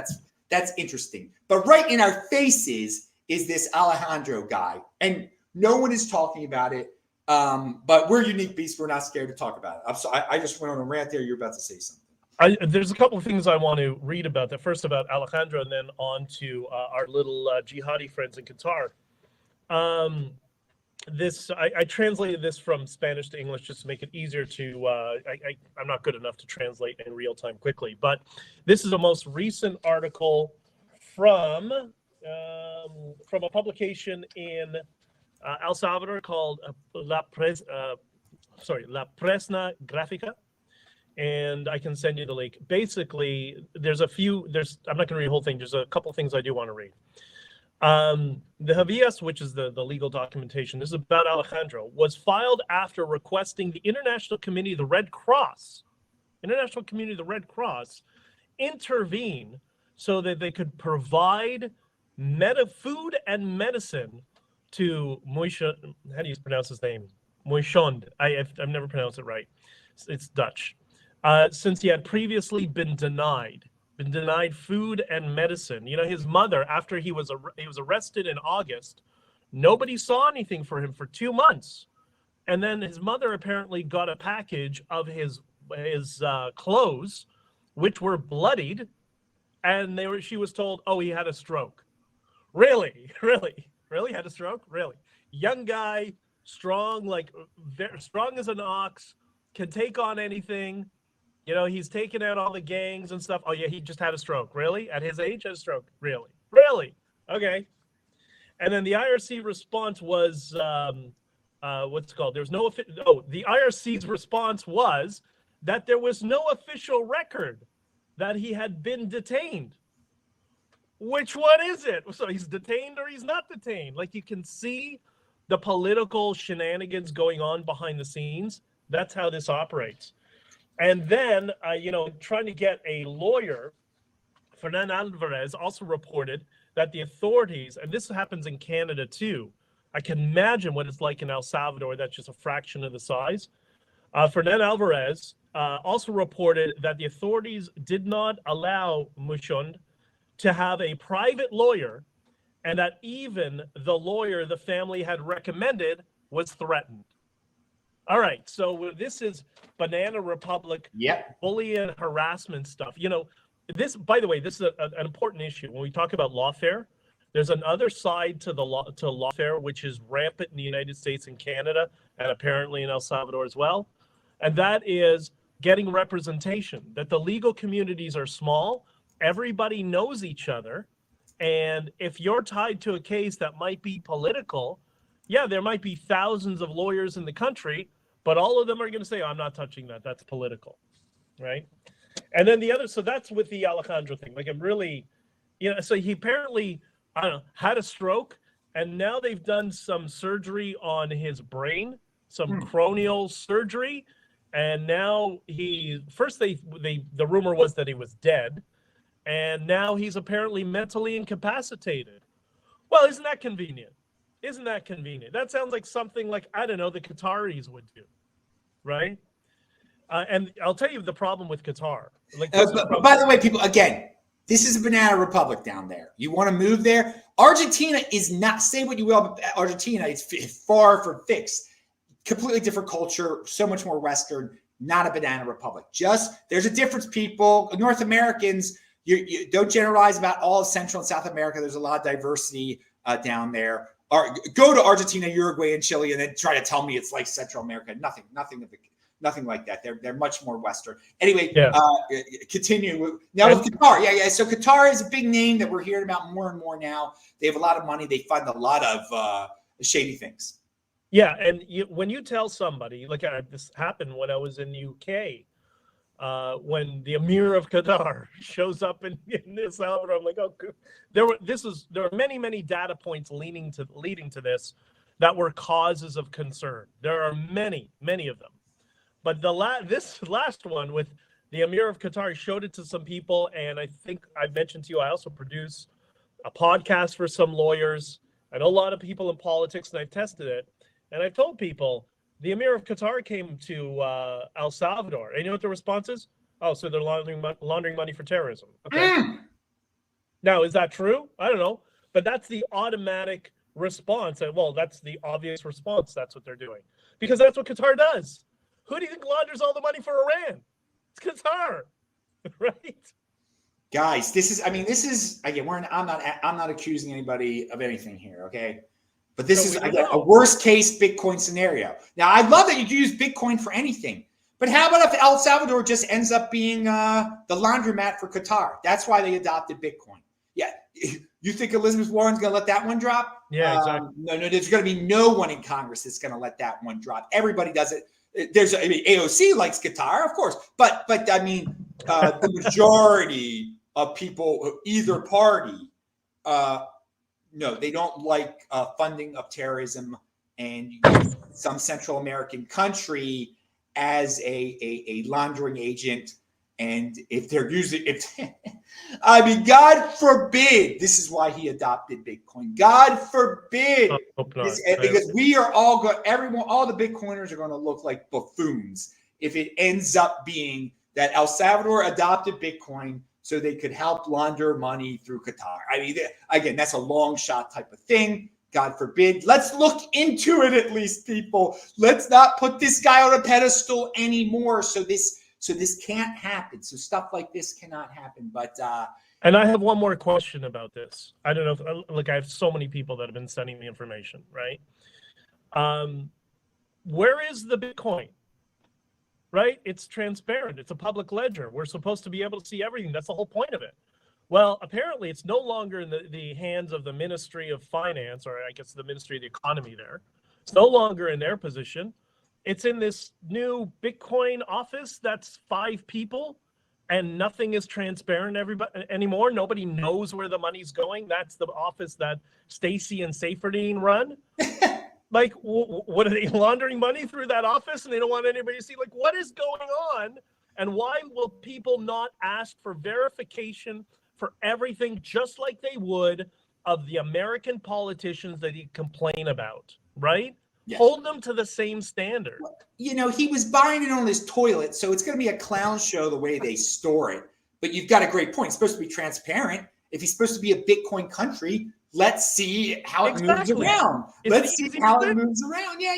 that's interesting. But right in our faces is this Alejandro guy, and no one is talking about it. But we're unique beasts. We're not scared to talk about it. I'm sorry. I just went on a rant there. You're about to say something. There's a couple of things I want to read about that. First about Alejandro, and then on to our little jihadi friends in Qatar. I translated this from Spanish to English just to make it easier to. I'm not good enough to translate in real time quickly, but this is a most recent article from a publication in El Salvador called La Prensa Gráfica, and I can send you the link. Basically, I'm not going to read the whole thing. There's a couple things I do want to read. The habeas, which is the legal documentation, this is about Alejandro, was filed after requesting the International Committee of the Red Cross intervene so that they could provide food and medicine to Moishe, how do you pronounce his name? Moishond. I've never pronounced it right. It's Dutch. Since he had previously been denied food and medicine. His mother, after he was arrested in August, nobody saw anything for him for 2 months. And then his mother apparently got a package of his clothes, which were bloodied, and she was told, oh, he had a stroke. Really had a stroke? Really? Young guy, strong, very strong as an ox, can take on anything. He's taken out all the gangs and stuff. Oh yeah, he just had a stroke. Really? At his age, had a stroke? Really? Okay. And then the IRC response was, what's it called? There's no the IRC's response was that there was no official record that he had been detained. which one is it? So he's detained or he's not detained. Like, you can see the political shenanigans going on behind the scenes. That's how this operates. And then, trying to get a lawyer, Fernando Alvarez also reported that the authorities, and this happens in Canada too, I can imagine what it's like in El Salvador. That's just a fraction of the size. Fernando Alvarez also reported that the authorities did not allow Mushund to have a private lawyer, and that even the lawyer the family had recommended was threatened. All right, so this is Banana Republic bullying and harassment stuff. This, by the way, this is an important issue. When we talk about lawfare, there's another side to lawfare, which is rampant in the United States and Canada, and apparently in El Salvador as well. And that is getting representation, that the legal communities are small, everybody knows each other, and if you're tied to a case that might be political, yeah, there might be thousands of lawyers in the country, but all of them are going to say, I'm not touching that, that's political, right? And then the other, so that's with the Alejandro thing. Like, I'm really, so he apparently, I don't know, had a stroke, and now they've done some surgery on his brain, some corneal surgery, and now the rumor was that he was dead, and now he's apparently mentally incapacitated. Well, isn't that convenient? Isn't that convenient? That sounds like something like, I don't know, the Qataris would do, right? And I'll tell you the problem with Qatar. By the way, people, again, this is a banana republic down there. You want to move there? Argentina is not, say what you will about Argentina, it's far from fixed. Completely different culture, so much more Western, not a banana republic. There's a difference, people. North Americans, you don't generalize about all of Central and South America. There's a lot of diversity down there. Go to Argentina, Uruguay, and Chile, and then try to tell me it's like Central America. Nothing like that. They're much more Western. Anyway, continue. Now with Qatar. Yeah. So Qatar is a big name that we're hearing about more and more now. They have a lot of money. They fund a lot of shady things. Yeah, and when you tell somebody, like this happened when I was in UK, when the Emir of Qatar shows up in El Salvador, I'm like, oh, there are many data points leading to this that were causes of concern. There are many of them, but this last one with the Emir of Qatar showed it to some people, and I think I mentioned to you, I also produce a podcast for some lawyers. I know a lot of people in politics, and I've tested it. And I've told people, the Emir of Qatar came to El Salvador. And you know what the response is? Oh, so they're laundering money for terrorism. Okay. Now, is that true? I don't know. But that's the automatic response. Well, that's the obvious response. That's what they're doing. Because that's what Qatar does. Who do you think launders all the money for Iran? It's Qatar. Right? Guys, this is again, I'm not accusing anybody of anything here, okay? But this is, again, a worst-case Bitcoin scenario. Now, I love that you can use Bitcoin for anything. But how about if El Salvador just ends up being the laundromat for Qatar? That's why they adopted Bitcoin. Yeah. You think Elizabeth Warren's going to let that one drop? Yeah, exactly. No, there's going to be no one in Congress that's going to let that one drop. Everybody does it. AOC likes Qatar, of course. But the majority of people, either party, no, they don't like funding of terrorism and some Central American country as a laundering agent. And if they're using it, God forbid, this is why he adopted Bitcoin. God forbid, because we are all all the Bitcoiners are going to look like buffoons if it ends up being that El Salvador adopted Bitcoin so they could help launder money through Qatar. Again, that's a long shot type of thing. God forbid. Let's look into it at least, people. Let's not put this guy on a pedestal anymore. So this can't happen. So stuff like this cannot happen. But and I have one more question about this. I don't know if I have so many people that have been sending me information, right? Where is the Bitcoin? Right? It's transparent. It's a public ledger. We're supposed to be able to see everything. That's the whole point of it. Well, apparently it's no longer in the hands of the Ministry of Finance, or I guess the Ministry of the Economy there. It's no longer in their position. It's in this new Bitcoin office that's 5 people, and nothing is transparent anymore. Nobody knows where the money's going. That's the office that Stacey and Seyfriedine run. Like, what are they laundering money through that office, and they don't want anybody to see? Like, what is going on? And why will people not ask for verification for everything, just like they would of the American politicians that he complain about, right? Yeah. Hold them to the same standard. You know, he was buying it on his toilet, so it's going to be a clown show the way they store it. But you've got a great point. It's supposed to be transparent. If he's supposed to be a Bitcoin country, let's see how it moves around. Let's see how it moves around. Yeah.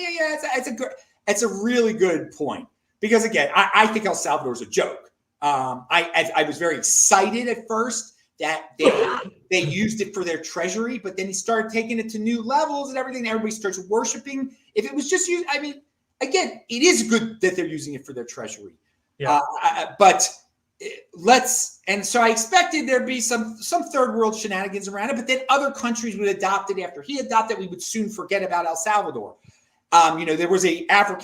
It's a really good point. Because again, I think El Salvador is a joke. I was very excited at first that they used it for their treasury, but then he started taking it to new levels and everything. Everybody starts worshiping. If it was just used, I mean, again, it is good that they're using it for their treasury. Yeah. And so I expected there'd be some third world shenanigans around it, but then other countries would adopt it after he adopted. We would soon forget about El Salvador. There was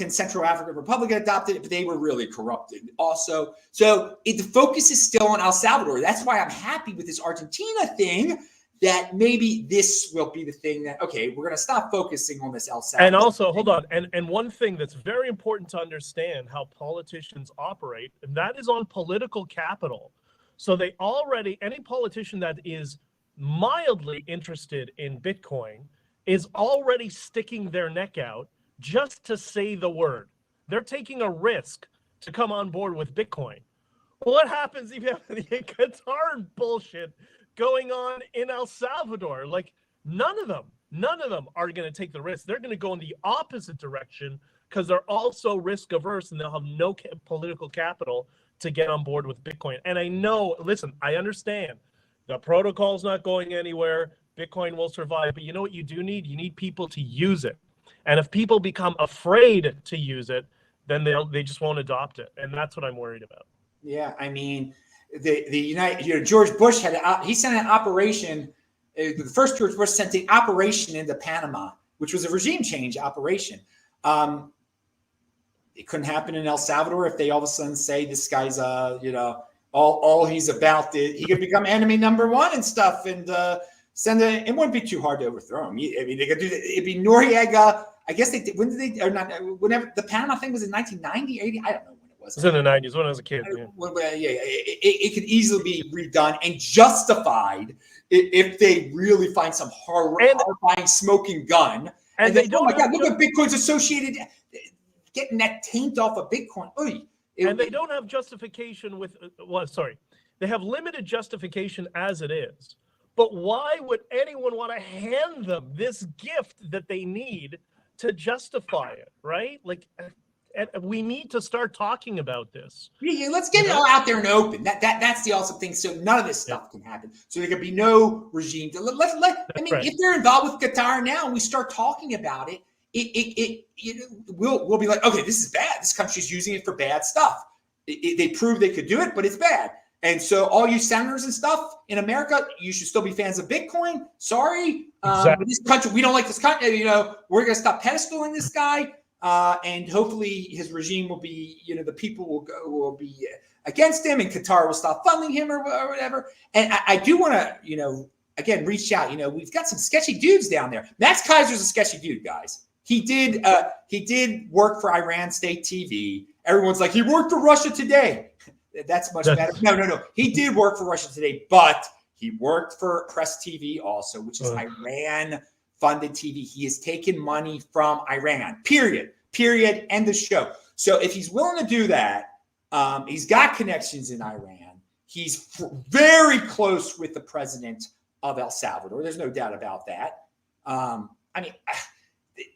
Central African Republic that adopted it, but they were really corrupted also. So the focus is still on El Salvador. That's why I'm happy with this Argentina thing, that maybe this will be the thing that, okay, we're going to stop focusing on this El Salvador. And also, hold on. And one thing that's very important to understand how politicians operate, and that is on political capital. So any politician that is mildly interested in Bitcoin is already sticking their neck out just to say the word. They're taking a risk to come on board with Bitcoin. What happens if you have the Qatar bullshit going on in El Salvador? Like, none of them are going to take the risk. They're going to go in the opposite direction because they're also risk averse and they'll have no political capital to get on board with Bitcoin. And I understand the protocol's not going anywhere. Bitcoin will survive, but you know what you do need? You need people to use it. And if people become afraid to use it, then they just won't adopt it. And that's what I'm worried about. Yeah, I mean, George Bush sent an operation. The first George Bush sent an operation into Panama, which was a regime change operation. It couldn't happen in El Salvador if they all of a sudden say this guy's all he's about he could become enemy number one and stuff, and it wouldn't be too hard to overthrow him. I mean, they could do that. It'd be Noriega. I guess they did. When did they? Or not? Whenever the Panama thing was in 1990, 80. I don't know when it was. It was in the 90s when I was a kid. Yeah, it could easily be redone and justified if they really find some horrifying smoking gun. And they don't. Oh my God! Look at Bitcoin's associated getting that taint off of Bitcoin. And they don't have justification with. They have limited justification as it is. But why would anyone want to hand them this gift that they need to justify it, right? Like, we need to start talking about this. Yeah, let's get it all out there and open. That's the awesome thing. So none of this stuff can happen. So there could be no regime. If they're involved with Qatar now and we start talking about it, we'll be like, okay, this is bad. This country's using it for bad stuff. They proved they could do it, but it's bad. And so all you senators and stuff in America, you should still be fans of Bitcoin. Sorry. Exactly. This country, we don't like this country. We're going to stop pedestaling this guy. And hopefully his regime will be, the people will be against him, and Qatar will stop funding him or whatever. And I do want to, again, reach out. We've got some sketchy dudes down there. Max Kaiser's a sketchy dude, guys. He did work for Iran State TV. Everyone's like, he worked for Russia Today. That's much better. No. He did work for Russia Today, but he worked for Press TV also, which is Iran-funded TV. He has taken money from Iran, period, end of show. So if he's willing to do that, he's got connections in Iran. He's very close with the president of El Salvador. There's no doubt about that.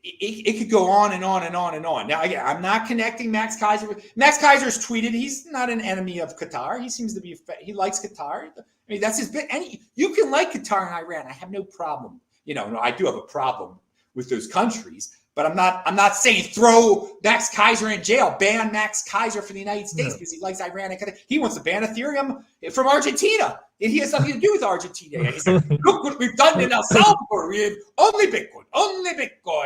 It could go on and on and on and on. Now, again, I'm not connecting Max Kaiser. Max Kaiser's tweeted he's not an enemy of Qatar. He seems to be he likes Qatar. I mean, that's his bit. And you can like Qatar and Iran. I have no problem. I do have a problem with those countries, but I'm not saying throw Max Kaiser in jail, ban Max Kaiser for the United States because he likes Iran. He wants to ban Ethereum from Argentina. And he has nothing to do with Argentina. He's like, look what we've done in El Salvador. We have only Bitcoin.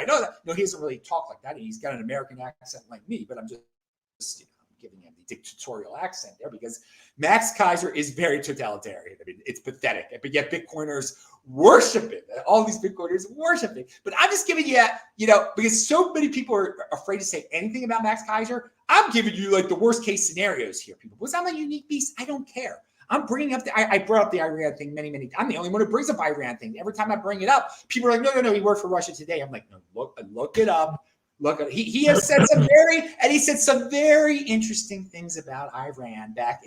No, he doesn't really talk like that. He's got an American accent like me, but I'm just giving him the dictatorial accent there because Max Kaiser is very totalitarian. I mean, it's pathetic. But yet Bitcoiners worship it. All these Bitcoiners worship it. But I'm just giving you, because so many people are afraid to say anything about Max Kaiser, I'm giving you like the worst case scenarios here, people. Was I'm a unique beast? I don't care. I'm bringing up I brought up the Iran thing many, many times. I'm the only one who brings up Iran thing. Every time I bring it up, people are like, no, he worked for Russia Today. I'm like, no, look it up. Look at he has said some very interesting things about Iran back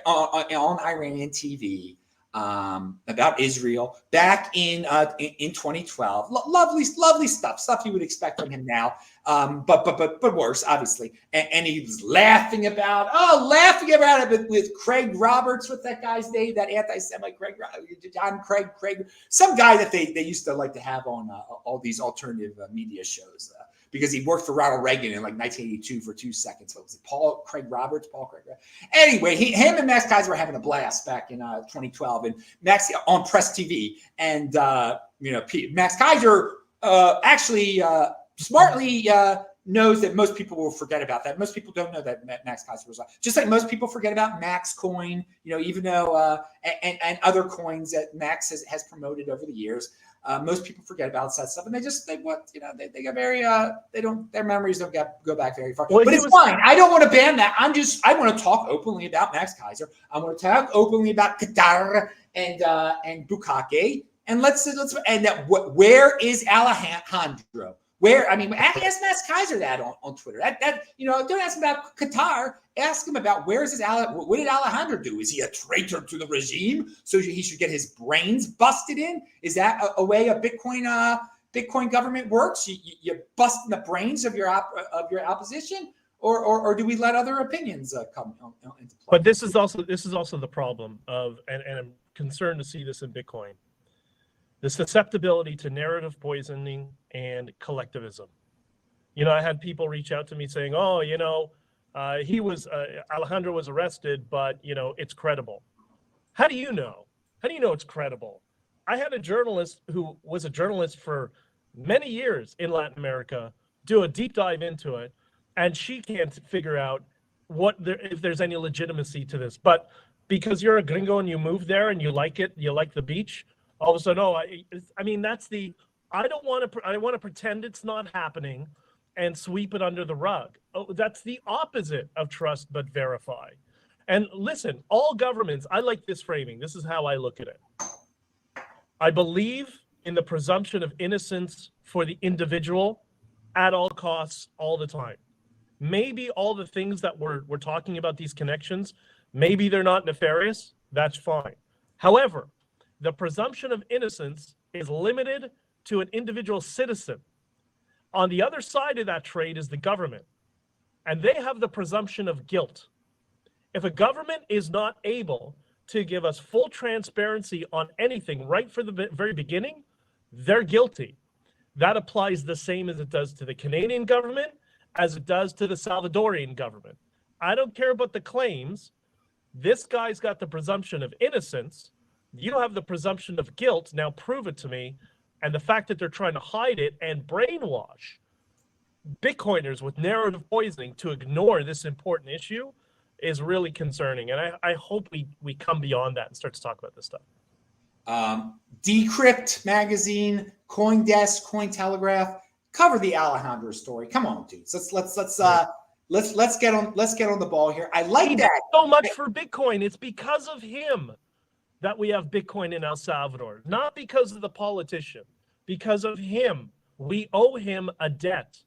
on Iranian TV. About Israel back in 2012. Lovely stuff you would expect from him now. But worse, obviously. And he was laughing about it with Craig Roberts. What's that guy's name? That anti-Semite Craig, some guy that they used to like to have on all these alternative media shows. Because he worked for Ronald Reagan in like 1982 for 2 seconds. So was it Craig Roberts? Anyway, him and Max Kaiser were having a blast back in 2012, and Max on Press TV, and Max Kaiser actually smartly knows that most people will forget about that. Most people don't know that Max Kaiser was just like most people forget about Max Coin. even though and other coins that Max has promoted over the years. Most people forget about that stuff, and they get very their memories don't go back very far. But it's fine. I don't want to ban that. I want to talk openly about Max Kaiser. I want to talk openly about Qatar and Bukake. And where is Alejandro? Ask Max Kaiser that on Twitter. Don't ask him about Qatar. Ask him about what did Alejandro do? Is he a traitor to the regime? So he should get his brains busted in? Is that a way a Bitcoin government works? You bust in the brains of your opposition, or do we let other opinions come into play? But this is also the problem of, and I'm concerned to see this in Bitcoin. The susceptibility to narrative poisoning and collectivism. I had people reach out to me saying, Alejandro was arrested, but it's credible. How do you know? How do you know it's credible? I had a journalist who was a journalist for many years in Latin America do a deep dive into it, and she can't figure out if there's any legitimacy to this. But because you're a gringo and you moved there and you like it, you like the beach, all of a sudden, I want to pretend it's not happening and sweep it under the rug. Oh, that's the opposite of trust but verify. And listen, all governments, I like this framing. This is how I look at it. I believe in the presumption of innocence for the individual at all costs, all the time. Maybe all the things that we're talking about, these connections, maybe they're not nefarious. That's fine. However, the presumption of innocence is limited to an individual citizen. On the other side of that trade is the government, and they have the presumption of guilt. If a government is not able to give us full transparency on anything right from the very beginning, they're guilty. That applies the same as it does to the Canadian government, as it does to the Salvadorian government. I don't care about the claims. This guy's got the presumption of innocence. You have the presumption of guilt. Now prove it to me. And the fact that they're trying to hide it and brainwash Bitcoiners with narrative poisoning to ignore this important issue is really concerning. And I hope we come beyond that and start to talk about this stuff. Decrypt magazine, CoinDesk, Cointelegraph, cover the Alejandro story. Come on, dudes. Let's get on the ball here. I like that so much for Bitcoin. It's because of him that we have Bitcoin in El Salvador, not because of the politician. Because of him, we owe him a debt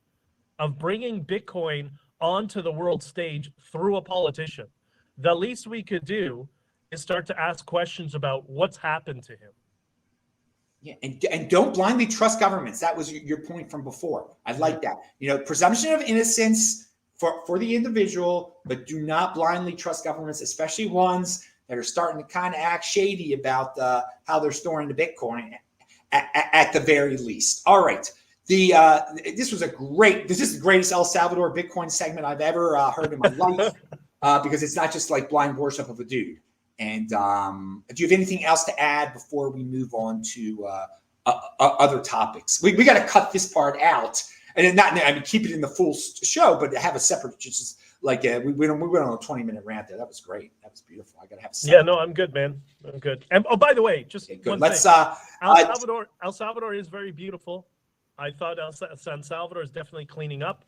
of bringing Bitcoin onto the world stage through a politician. The least we could do is start to ask questions about what's happened to him. Yeah, and don't blindly trust governments. That was your point from before. I like that. Presumption of innocence for the individual, but do not blindly trust governments, especially ones that are starting to kind of act shady about how they're storing the Bitcoin at the very least. All right. This is the greatest El Salvador Bitcoin segment I've ever heard in my life because it's not just like blind worship of a dude. And do you have anything else to add before we move on to other topics? We got to cut this part out and not, I mean, keep it in the full show, but have a separate, just like we went on a 20-minute rant there. That was great. That was beautiful. I got to have a separate. Yeah, no, I'm good, man. I'm good. And oh, by the way, just okay, good. one Let's thing. El Salvador is very beautiful. I thought San Salvador is definitely cleaning up.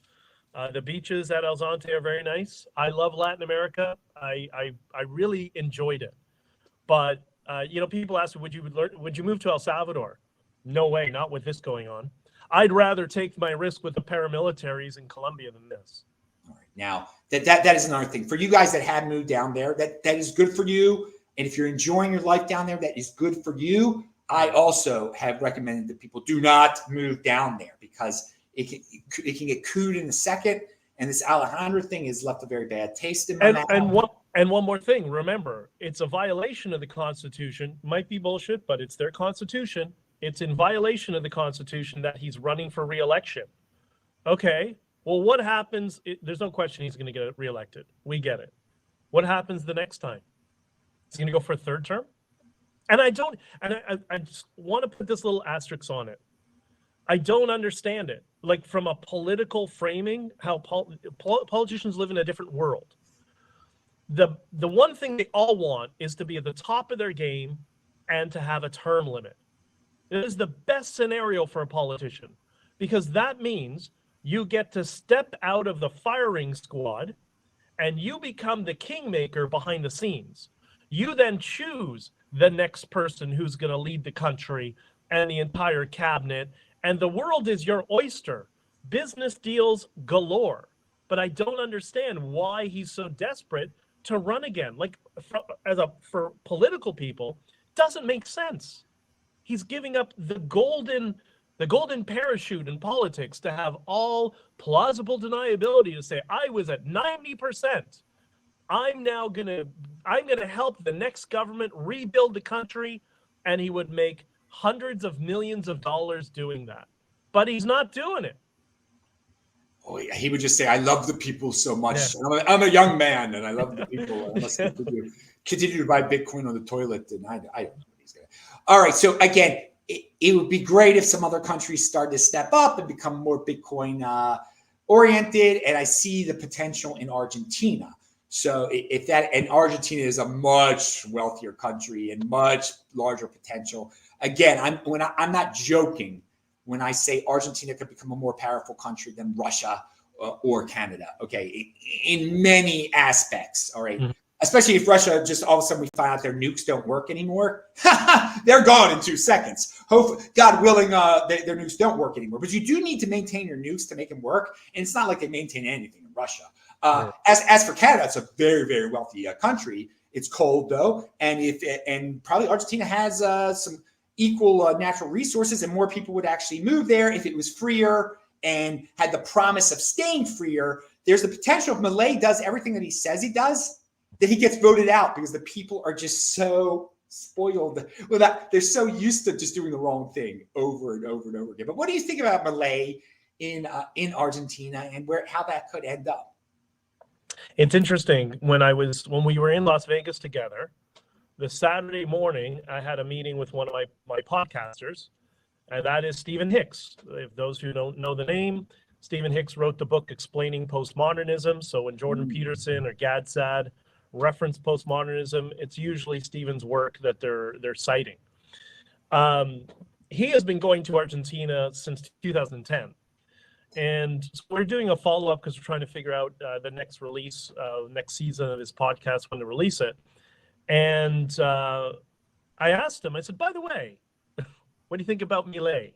The beaches at El Zonte are very nice. I love Latin America. I really enjoyed it. But people ask me, would you move to El Salvador? No way, not with this going on. I'd rather take my risk with the paramilitaries in Colombia than this. All right. Now, that is another thing. For you guys that have moved down there, that is good for you. And if you're enjoying your life down there, that is good for you. I also have recommended that people do not move down there because it can get cooed in a second. And this Alejandro thing has left a very bad taste in my mouth. And one more thing, remember, it's a violation of the Constitution. Might be bullshit, but it's their Constitution. It's in violation of the Constitution that he's running for re-election. Okay, well, what happens? There's no question he's going to get reelected. We get it. What happens the next time? He's going to go for a third term? And I just want to put this little asterisk on it. I don't understand it. Like from a political framing, how politicians live in a different world. The one thing they all want is to be at the top of their game and to have a term limit. It is the best scenario for a politician because that means you get to step out of the firing squad and you become the kingmaker behind the scenes. You then choose the next person who's going to lead the country and the entire cabinet, and the world is your oyster. Business deals galore. But I don't understand why he's so desperate to run again. Like for political people, doesn't make sense. He's giving up the golden parachute in politics to have all plausible deniability to say, I was at 90%. I'm gonna help the next government rebuild the country, and he would make hundreds of millions of dollars doing that. But he's not doing it. Oh, yeah. He would just say, I love the people so much. Yeah. I'm a young man and I love the people. I must continue to buy Bitcoin on the toilet. And I don't know what he's going to. All right. So again, it would be great if some other countries started to step up and become more Bitcoin oriented. And I see the potential in Argentina. So and Argentina is a much wealthier country and much larger potential. Again, I'm not joking when I say Argentina could become a more powerful country than Russia or Canada, okay, in many aspects, all right? Mm-hmm. Especially if Russia just all of a sudden we find out their nukes don't work anymore. They're gone in 2 seconds. Hopefully, God willing, their nukes don't work anymore. But you do need to maintain your nukes to make them work. And it's not like they maintain anything in Russia. Right. As for Canada, it's a very, very wealthy country. It's cold, though. And probably Argentina has some equal natural resources, and more people would actually move there if it was freer and had the promise of staying freer. There's the potential if Milei does everything that he says he does, that he gets voted out because the people are just so spoiled. They're so used to just doing the wrong thing over and over and over again. But what do you think about Milei in Argentina and how that could end up? It's interesting. When we were in Las Vegas together, the Saturday morning, I had a meeting with one of my podcasters, and that is Stephen Hicks. If those who don't know the name, Stephen Hicks wrote the book Explaining Postmodernism. So when Jordan Peterson or Gad Saad reference postmodernism, it's usually Stephen's work that they're citing. He has been going to Argentina since 2010. And so we're doing a follow-up because we're trying to figure out the next release, next season of his podcast, when to release it. And I asked him, I said, by the way, what do you think about Milei?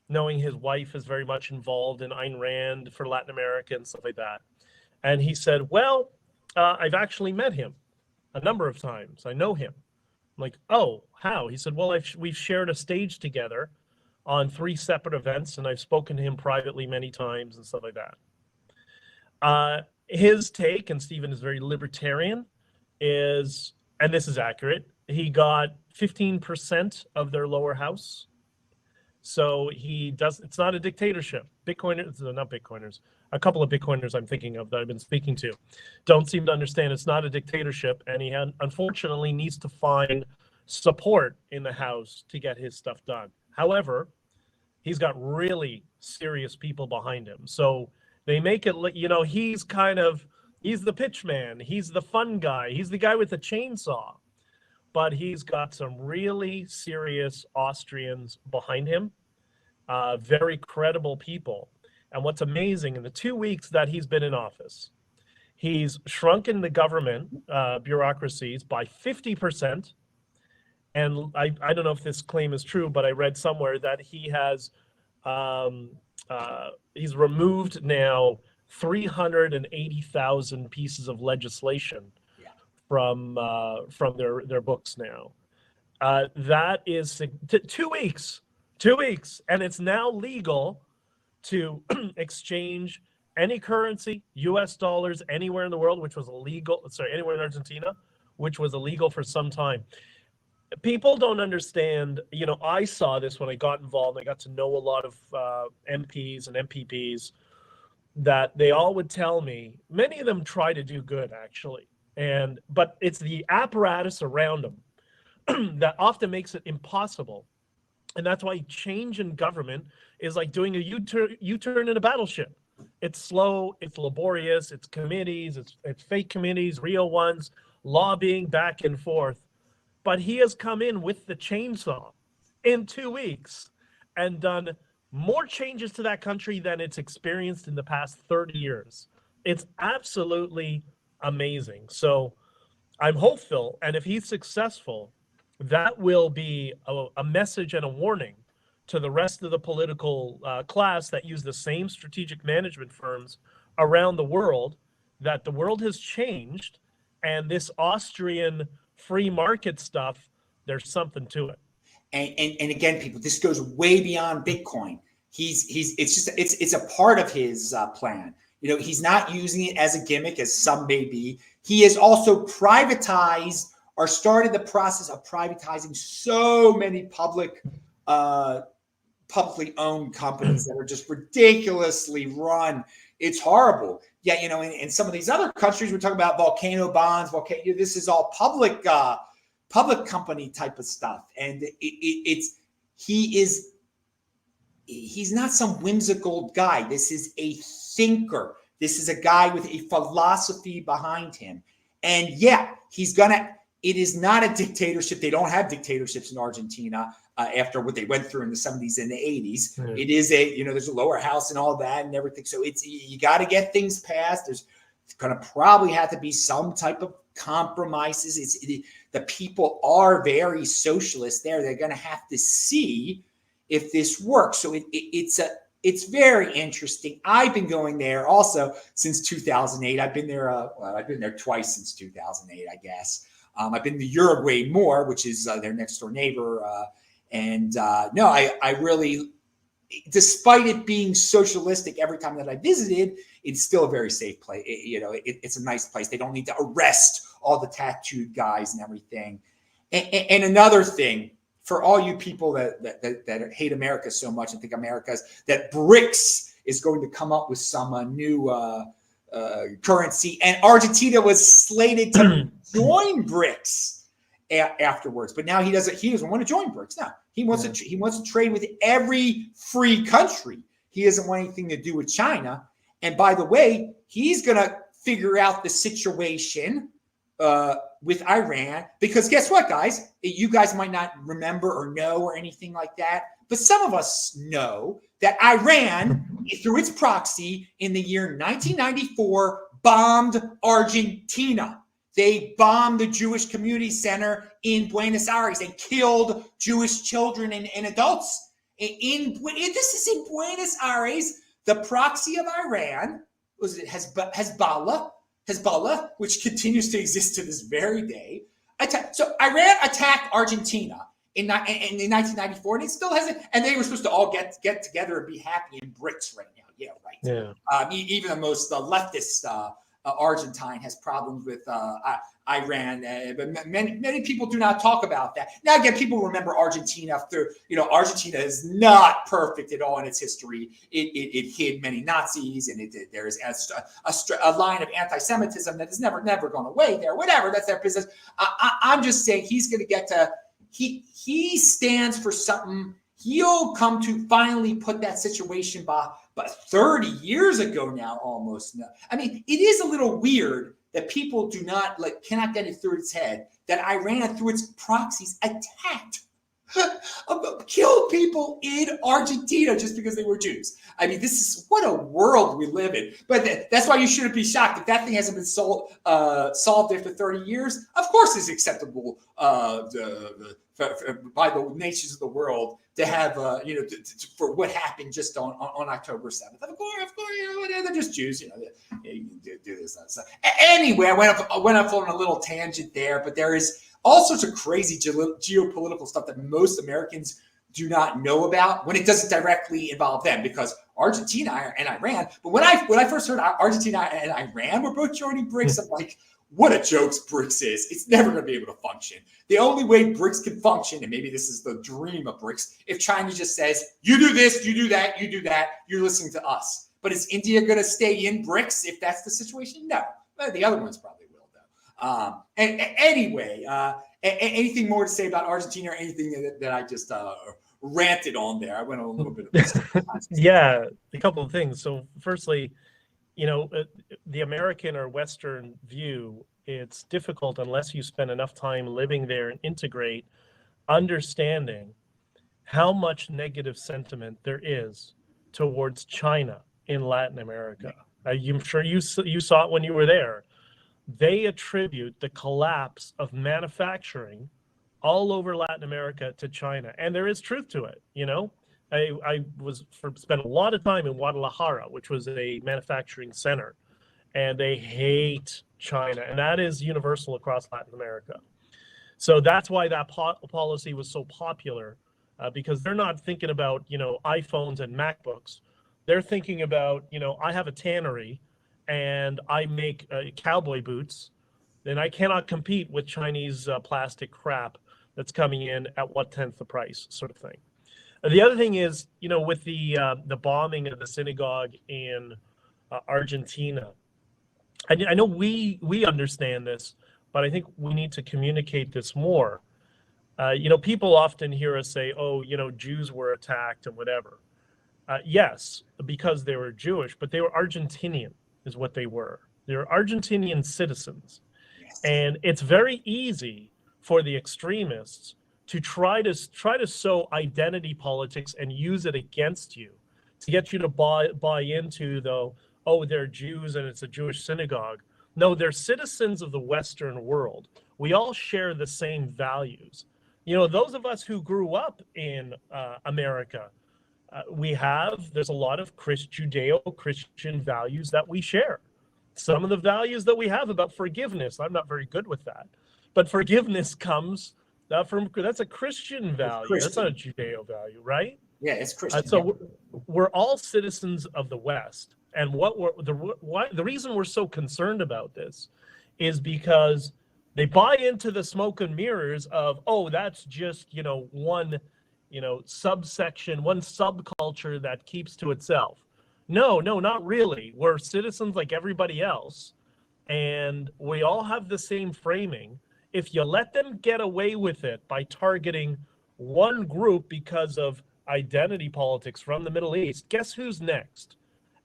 Knowing his wife is very much involved in Ayn Rand for Latin America and stuff like that. And he said, well, I've actually met him a number of times. I know him. I'm like, oh, how? He said, well, we've shared a stage together on 3 separate events, and I've spoken to him privately many times and stuff like that. His take, and Stephen is very libertarian, is, and this is accurate, he got 15% of their lower house. So it's not a dictatorship. Not Bitcoiners, a couple of Bitcoiners I'm thinking of that I've been speaking to don't seem to understand it's not a dictatorship, and he unfortunately needs to find support in the House to get his stuff done. However, he's got really serious people behind him. So they make it, he's he's the pitch man. He's the fun guy. He's the guy with the chainsaw. But he's got some really serious Austrians behind him, very credible people. And what's amazing, in the 2 weeks that he's been in office, he's shrunken the government bureaucracies by 50%. And I don't know if this claim is true, but I read somewhere that he has he's removed now 380,000 pieces of legislation from their books now. That is 2 weeks, and it's now legal to exchange any currency, U.S. dollars, anywhere in the world, which was illegal. Sorry, anywhere in Argentina, which was illegal for some time. People don't understand. I saw this when I got involved. I got to know a lot of MPs and MPPs that they all would tell me. Many of them try to do good, actually, but it's the apparatus around them that often makes it impossible. And that's why change in government is like doing a U-turn in a battleship. It's slow, it's laborious, it's committees, it's fake committees, real ones, lobbying back and forth. But he has come in with the chainsaw in 2 weeks and done more changes to that country than it's experienced in the past 30 years. It's absolutely amazing. So I'm hopeful, and if he's successful, that will be a message and a warning to the rest of the political class that use the same strategic management firms around the world, that the world has changed, and this Austrian free market stuff, there's something to it. And again, people, this goes way beyond Bitcoin. It's a part of his plan. He's not using it as a gimmick, as some may be. He has also privatized or started the process of privatizing so many publicly owned companies that are just ridiculously run. It's horrible. Yeah, in some of these other countries, we're talking about volcano bonds. This is all public company type of stuff, and he's not some whimsical guy. This is a thinker. This is a guy with a philosophy behind him, and it is not a dictatorship. They don't have dictatorships in Argentina after what they went through in the 70s and the 80s. Mm. It is there's a lower house and all that and everything. So you got to get things passed. There's going to probably have to be some type of compromises. The people are very socialist there. They're going to have to see if this works. So it's very interesting. I've been going there also since 2008. I've been there. I've been there twice since 2008, I guess. I've been to Uruguay more, which is their next door neighbor. I really, despite it being socialistic every time that I visited, it's still a very safe place. It's a nice place. They don't need to arrest all the tattooed guys and everything. And another thing, for all you people that hate America so much and think that BRICS is going to come up with some new currency, and Argentina was slated to join BRICS afterwards, but now he doesn't want to join BRICS. Now he wants to trade with every free country. He doesn't want anything to do with China. And by the way, he's going to figure out the situation with Iran, because guess what, guys? You guys might not remember or know or anything like that, but some of us know that Iran, through its proxy, in the year 1994, bombed Argentina. They bombed the Jewish Community Center in Buenos Aires and killed Jewish children and adults. This is in Buenos Aires. The proxy of Iran was Hezbollah, which continues to exist to this very day. So Iran attacked Argentina in 1994, and it still hasn't. And they were supposed to all get together and be happy in BRICS right now. Yeah, right. Yeah. Even the most leftist Argentine has problems with Iran, but many people do not talk about that. Now, again, people remember Argentina through, Argentina is not perfect at all in its history. It hid many Nazis, and there is a line of anti-Semitism that is never gone away there. Whatever, that's their business. I'm just saying he's going to get to. He stands for something. he'll come to finally put that situation by, but 30 years ago now, almost. No. I mean, it is a little weird that people cannot get it through its head that Iran, through its proxies, attacked, killed people in Argentina just because they were Jews. I mean, what a world we live in. But that's why you shouldn't be shocked if that thing hasn't been solved after 30 years. Of course, it's acceptable by the nations of the world to have, for what happened just on October 7th. Of course, they're just Jews, you can do this stuff. Anyway, I went off on a little tangent there, but there is all sorts of crazy geopolitical stuff that most Americans do not know about when it doesn't directly involve them, because Argentina and Iran. But when I first heard Argentina and Iran were both joining BRICS, I'm like, what a joke BRICS is. It's never going to be able to function. The only way BRICS can function, and maybe this is the dream of BRICS, if China just says, you do this, you do that, you do that, you're listening to us. But is India going to stay in BRICS if that's the situation? No. The other ones probably will, though. Anyway, anything more to say about Argentina or anything that I just ranted on there? I went on a little bit of Yeah, a couple of things. So firstly, the American or Western view, it's difficult unless you spend enough time living there and integrate, understanding how much negative sentiment there is towards China in Latin America. I'm sure you saw it when you were there. They attribute the collapse of manufacturing all over Latin America to China. And there is truth to it, I spent a lot of time in Guadalajara, which was a manufacturing center, and they hate China, and that is universal across Latin America. So that's why that policy was so popular, because they're not thinking about iPhones and MacBooks. They're thinking about I have a tannery, and I make cowboy boots, then I cannot compete with Chinese plastic crap that's coming in at 1/10 the price, sort of thing. The other thing is, with the bombing of the synagogue in Argentina, I know we understand this, but I think we need to communicate this more. People often hear us say, "Oh, Jews were attacked and whatever." Yes, because they were Jewish, but they were Argentinian, is what they were. They were Argentinian citizens, and it's very easy for the extremists to try to sow identity politics and use it against you, to get you to buy into they're Jews and it's a Jewish synagogue. No, they're citizens of the Western world. We all share the same values. Those of us who grew up in America, there's a lot of Judeo-Christian values that we share. Some of the values that we have about forgiveness, I'm not very good with that, but forgiveness comes that's a Christian value. That's not a Judeo value, right? Yeah, it's Christian. So we're all citizens of the West, and the reason we're so concerned about this is because they buy into the smoke and mirrors of, that's just one subsection, one subculture that keeps to itself. No, not really. We're citizens like everybody else, and we all have the same framing. If you let them get away with it by targeting one group because of identity politics from the Middle East, guess who's next?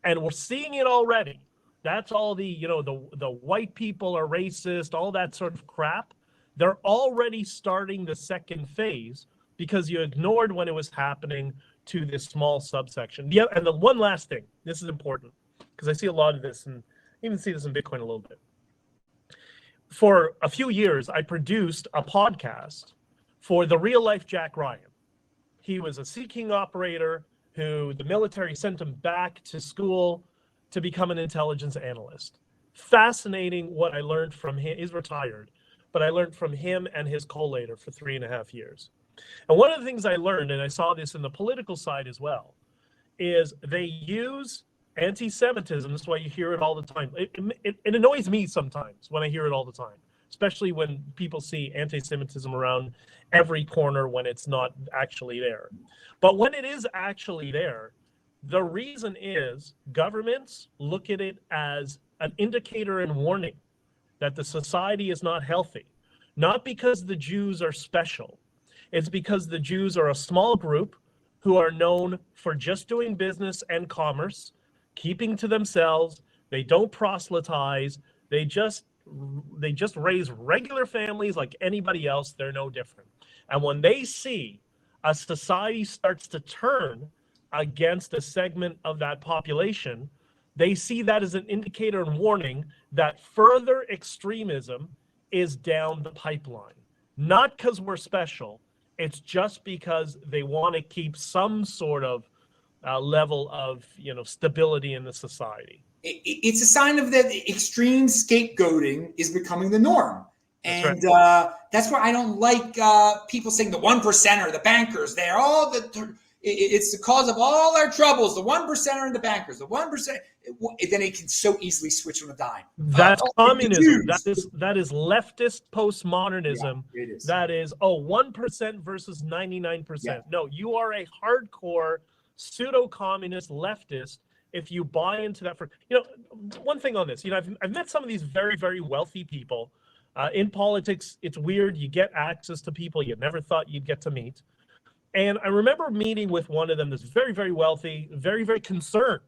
And we're seeing it already. That's all the white people are racist, all that sort of crap. They're already starting the second phase because you ignored when it was happening to this small subsection. Yeah, and the one last thing, this is important because I see a lot of this, and even see this in Bitcoin a little bit. For a few years, I produced a podcast for the real life Jack Ryan. He was a Sea King operator who the military sent him back to school to become an intelligence analyst. Fascinating what I learned from him. He's retired, but I learned from him and his collator for 3.5 years. And one of the things I learned, and I saw this in the political side as well, is they use anti-Semitism. That's why you hear it all the time. It annoys me sometimes when I hear it all the time, especially when people see anti-Semitism around every corner when it's not actually there. But when it is actually there, the reason is governments look at it as an indicator and warning that the society is not healthy, not because the Jews are special. It's because the Jews are a small group who are known for just doing business and commerce, keeping to themselves. They don't proselytize. They just raise regular families like anybody else. They're no different. And when they see a society starts to turn against a segment of that population, they see that as an indicator and warning that further extremism is down the pipeline. Not because we're special, it's just because they want to keep some sort of level of stability in the society. It's a sign of that extreme scapegoating is becoming the norm. And that's where I don't like people saying the 1%er, the bankers, they're all it's the cause of all our troubles, the 1%er and the bankers, the 1%. Then it can so easily switch on a dime. That's communism. That is leftist postmodernism. Yeah, it is. That is, 1% versus 99%. Yeah. No, you are a hardcore pseudo-communist leftist if you buy into that. One thing on this, I've met some of these very, very wealthy people. In politics, it's weird. You get access to people you never thought you'd get to meet. And I remember meeting with one of them that's very, very wealthy, very, very concerned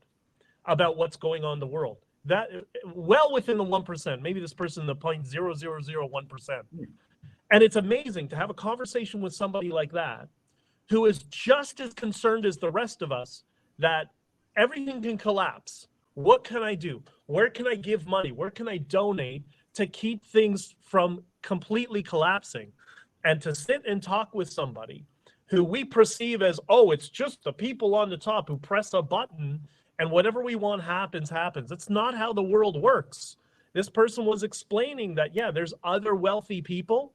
about what's going on in the world. That well within the 1%, maybe this person, the 0.0001%. And it's amazing to have a conversation with somebody like that, who is just as concerned as the rest of us that everything can collapse. What can I do? Where can I give money? Where can I donate to keep things from completely collapsing? And to sit and talk with somebody who we perceive as, it's just the people on the top who press a button and whatever we want happens. It's not how the world works. This person was explaining that, there's other wealthy people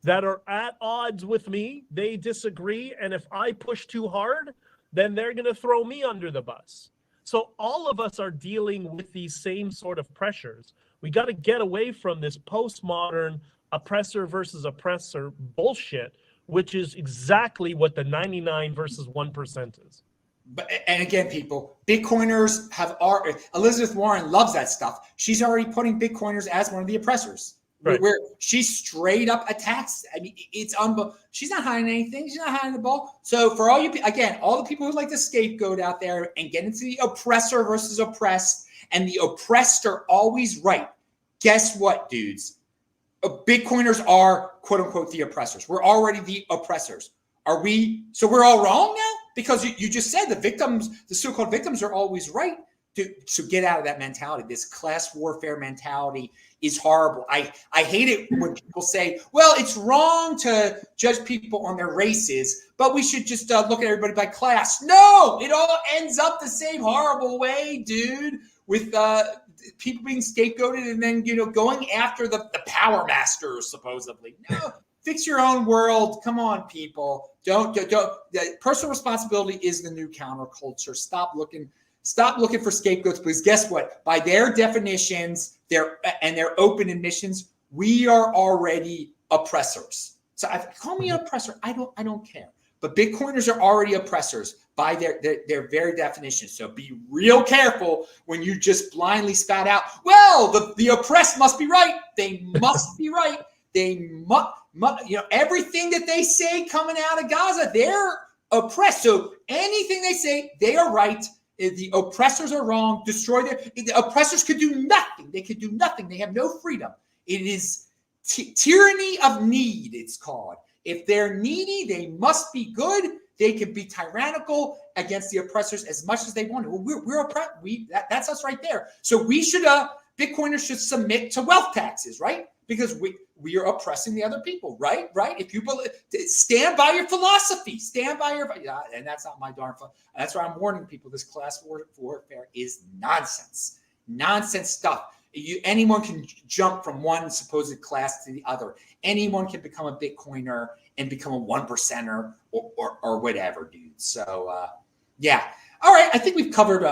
that are at odds with me. They disagree. And if I push too hard, then they're going to throw me under the bus. So all of us are dealing with these same sort of pressures. We got to get away from this postmodern oppressor versus oppressor bullshit, which is exactly what the 99 versus 1% is. And again, people, Bitcoiners Elizabeth Warren loves that stuff. She's already putting Bitcoiners as one of the oppressors. Right. Where she straight up attacks. I mean, it's unbelievable. She's not hiding anything. She's not hiding the ball. So for all the people who like to scapegoat out there and get into the oppressor versus oppressed, and the oppressed are always right. Guess what, dudes? Bitcoiners are, quote unquote, the oppressors. We're already the oppressors. Are we? So we're all wrong now? Because you just said the so-called victims are always right. So get out of that mentality. This class warfare mentality is horrible. I hate it when people say, well, it's wrong to judge people on their races, but we should just look at everybody by class. No, it all ends up the same horrible way, dude, with people being scapegoated and then, going after the power masters, supposedly. No, fix your own world. Come on, people. Don't. Personal responsibility is the new counterculture. Stop looking for scapegoats, because guess what? By their definitions, their open admissions, we are already oppressors. So call me an oppressor. I don't care. But Bitcoiners are already oppressors by their very definition. So be real careful when you just blindly spout out, well, the oppressed must be right. They must be right. They must, everything that they say coming out of Gaza, they're oppressed. So anything they say, they are right. The oppressors are wrong. The oppressors could do nothing. They could do nothing. They have no freedom. It is tyranny of need, it's called. If they're needy, they must be good. They can be tyrannical against the oppressors as much as they want to. Well, we're oppressed. That's us right there. So we should, Bitcoiners should submit to wealth taxes, right? Because we are oppressing the other people, right? If you believe, stand by your philosophy, and that's not my darn philosophy. That's why I'm warning people. This class warfare is nonsense stuff. Anyone can jump from one supposed class to the other. Anyone can become a Bitcoiner and become a 1%er or whatever, dude. So yeah. All right. I think we've covered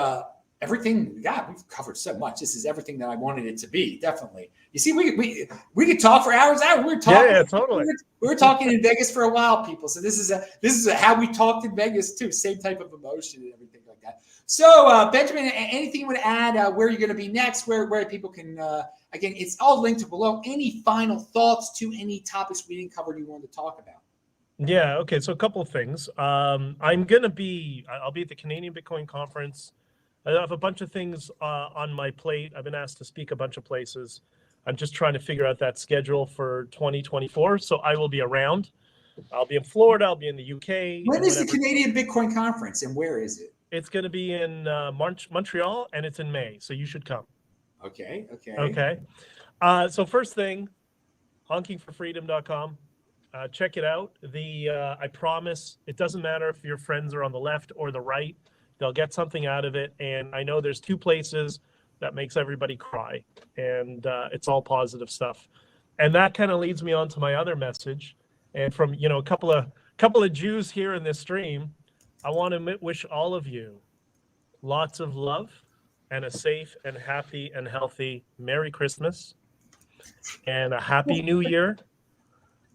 everything. God, we've covered so much. This is everything that I wanted it to be. Definitely. You see, we could talk for hours. We were talking. Yeah, totally. We were talking in Vegas for a while, people. So this is how we talked in Vegas too. Same type of emotion and everything like that. So Benjamin, anything you want to add? Where you're going to be next? Where people can? Again, it's all linked below. Any final thoughts to any topics we didn't cover you wanted to talk about? Yeah. Okay. So a couple of things. I'll be at the Canadian Bitcoin conference. I have a bunch of things on my plate. I've been asked to speak a bunch of places. I'm just trying to figure out that schedule for 2024. So I will be around. I'll be in Florida. I'll be in the UK. When And is the whatever. Canadian Bitcoin conference and where is it? It's going to be in Montreal, and it's in May. So you should come. Okay. Okay. So first thing, honkingforfreedom.com. Check it out. I promise it doesn't matter if your friends are on the left or the right. They'll get something out of it. And I know there's two places that makes everybody cry. And it's all positive stuff. And that kind of leads me on to my other message. And from, a couple of Jews here in this stream, I want to wish all of you lots of love and a safe and happy and healthy Merry Christmas and a Happy New Year.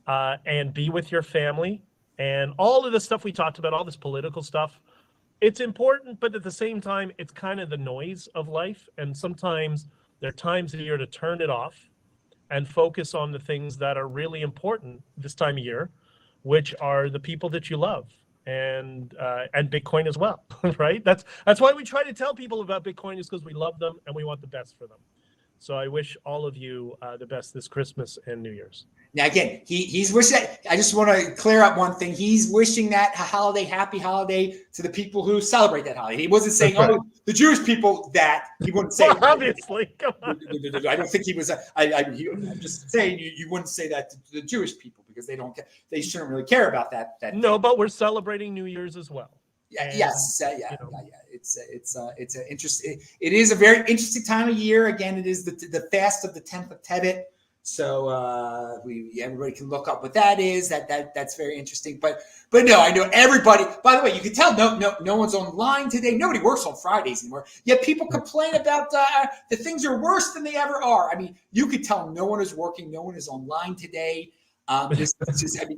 And be with your family, and all of the stuff we talked about, all this political stuff. It's important, but at the same time, it's kind of the noise of life. And sometimes there are times of year to turn it off and focus on the things that are really important this time of year, which are the people that you love and Bitcoin as well, right? That's why we try to tell people about Bitcoin, is because we love them and we want the best for them. So I wish all of you the best this Christmas and New Year's. Now, again, he's wishing that, I just want to clear up one thing. He's wishing that happy holiday to the people who celebrate that holiday. He wasn't saying, right. oh, the Jewish people that. He wouldn't say well, obviously, come on. I don't think he was. I'm just saying you wouldn't say that to the Jewish people because they shouldn't really care about that. No, but we're celebrating New Year's as well. Yeah, yes, yeah. It's an interesting. It is a very interesting time of year. Again, it is the fast of the 10th of Tebet. So everybody can look up what that is. That's very interesting. But no, I know everybody. By the way, you can tell no one's online today. Nobody works on Fridays anymore. Yet people complain about the things are worse than they ever are. I mean, you could tell no one is working. No one is online today.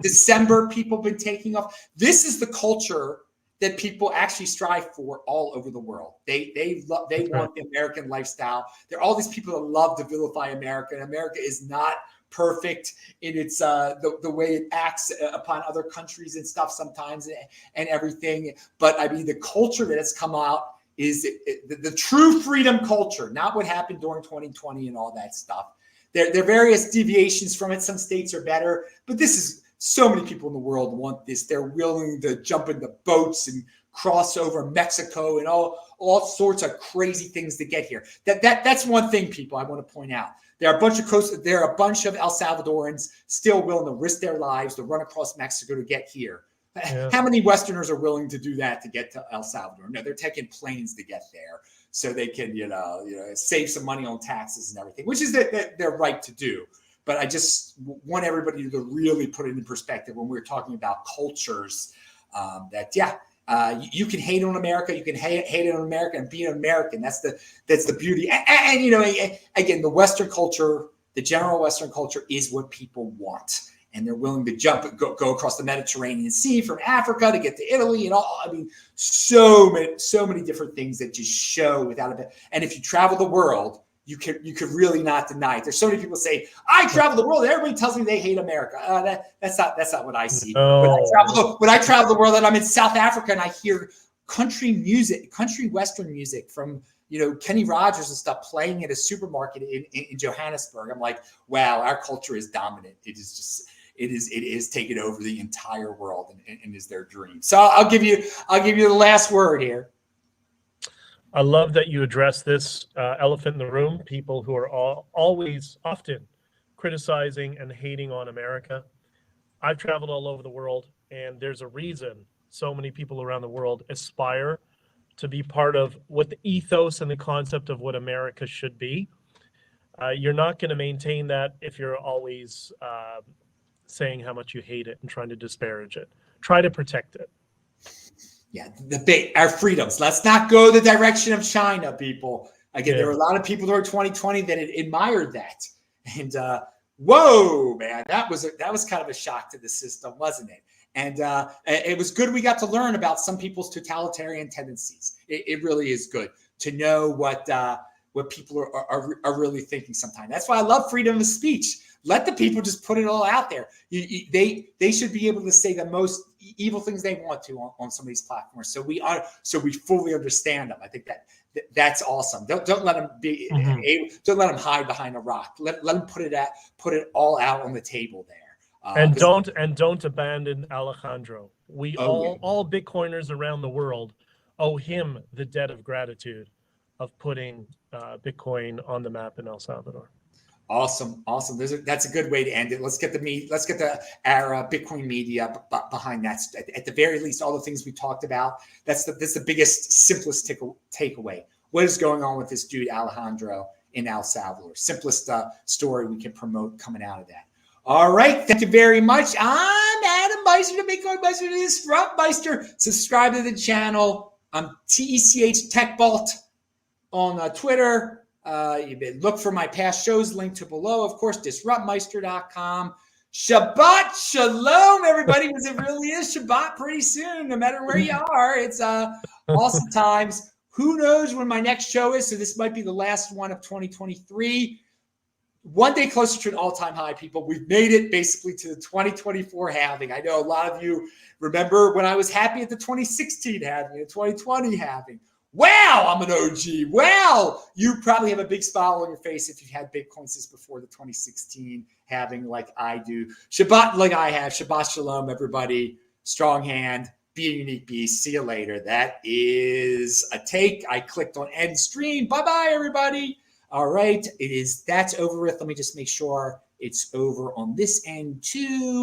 December, people have been taking off. This is the culture that people actually strive for all over the world. They want the American lifestyle. There are all these people that love to vilify America, and America is not perfect in its the way it acts upon other countries and stuff sometimes and everything. But I mean, the culture that has come out is the true freedom culture, not what happened during 2020 and all that stuff. There are various deviations from it. Some states are better, but this is. So many people in the world want this. They're willing to jump into boats and cross over Mexico and all sorts of crazy things to get here. That's one thing, people, I want to point out. There are a bunch of El Salvadorans still willing to risk their lives to run across Mexico to get here. Yeah. How many Westerners are willing to do that to get to El Salvador? No, they're taking planes to get there so they can, save some money on taxes and everything, which is their right to do. But I just want everybody to really put it in perspective when we're talking about cultures. You can hate on America, you can hate on America and be an American. That's the beauty. And again, the Western culture, the general Western culture, is what people want, and they're willing to go across the Mediterranean Sea from Africa to get to Italy and all. I mean, so many different things that just show without a bit. And if you travel the world, you could really not deny it. There's so many people say, I travel the world and everybody tells me they hate America. That's not what I see. No. When I travel the world and I'm in South Africa and I hear country Western music from Kenny Rogers and stuff playing at a supermarket in Johannesburg, I'm like, wow, our culture is dominant. It is taking over the entire world and is their dream. So I'll give you the last word here. I love that you address this elephant in the room, people who are often criticizing and hating on America. I've traveled all over the world, and there's a reason so many people around the world aspire to be part of what the ethos and the concept of what America should be. You're not going to maintain that if you're always saying how much you hate it and trying to disparage it. Try to protect it. Yeah, our freedoms. Let's not go the direction of China, people. Again, there were a lot of people during 2020 that admired that. And whoa, man, that was kind of a shock to the system, wasn't it? And it was good we got to learn about some people's totalitarian tendencies. It really is good to know what people are really thinking sometimes. That's why I love freedom of speech. let the people just put it all out there. They should be able to say the most evil things they want to on some of these platforms. So we fully understand them. I think that's awesome. Don't let them be don't let them hide behind a rock. Let them put it all out on the table there. And don't abandon Alejandro. We all Bitcoiners around the world owe him the debt of gratitude of putting Bitcoin on the map in El Salvador. Awesome. That's a good way to end it. Let's get our Bitcoin media behind that. At the very least, all the things we talked about. That's the biggest, simplest takeaway. What is going on with this dude Alejandro in El Salvador? Simplest story we can promote coming out of that. All right. Thank you very much. I'm Adam Meister, the BitcoinMeister, the DisruptMeister. Subscribe to the channel. I'm TECH TechBalt on Twitter. Look for my past shows linked to below. Of course, DisruptMeister.com. Shabbat Shalom, everybody, because it really is Shabbat pretty soon, no matter where you are. It's awesome times. Who knows when my next show is? So this might be the last one of 2023. One day closer to an all-time high, people. We've made it basically to the 2024 halving. I know a lot of you remember when I was happy at the 2016 halving, the 2020 halving. Wow, I'm an OG. Wow, you probably have a big smile on your face if you've had Bitcoin since before the 2016 halving like I do. Shabbat like I have. Shabbat Shalom, everybody. Strong hand. Be a unique beast. See you later. That is a take. I clicked on end stream. Bye-bye, everybody. All right, that's over with. Let me just make sure it's over on this end too.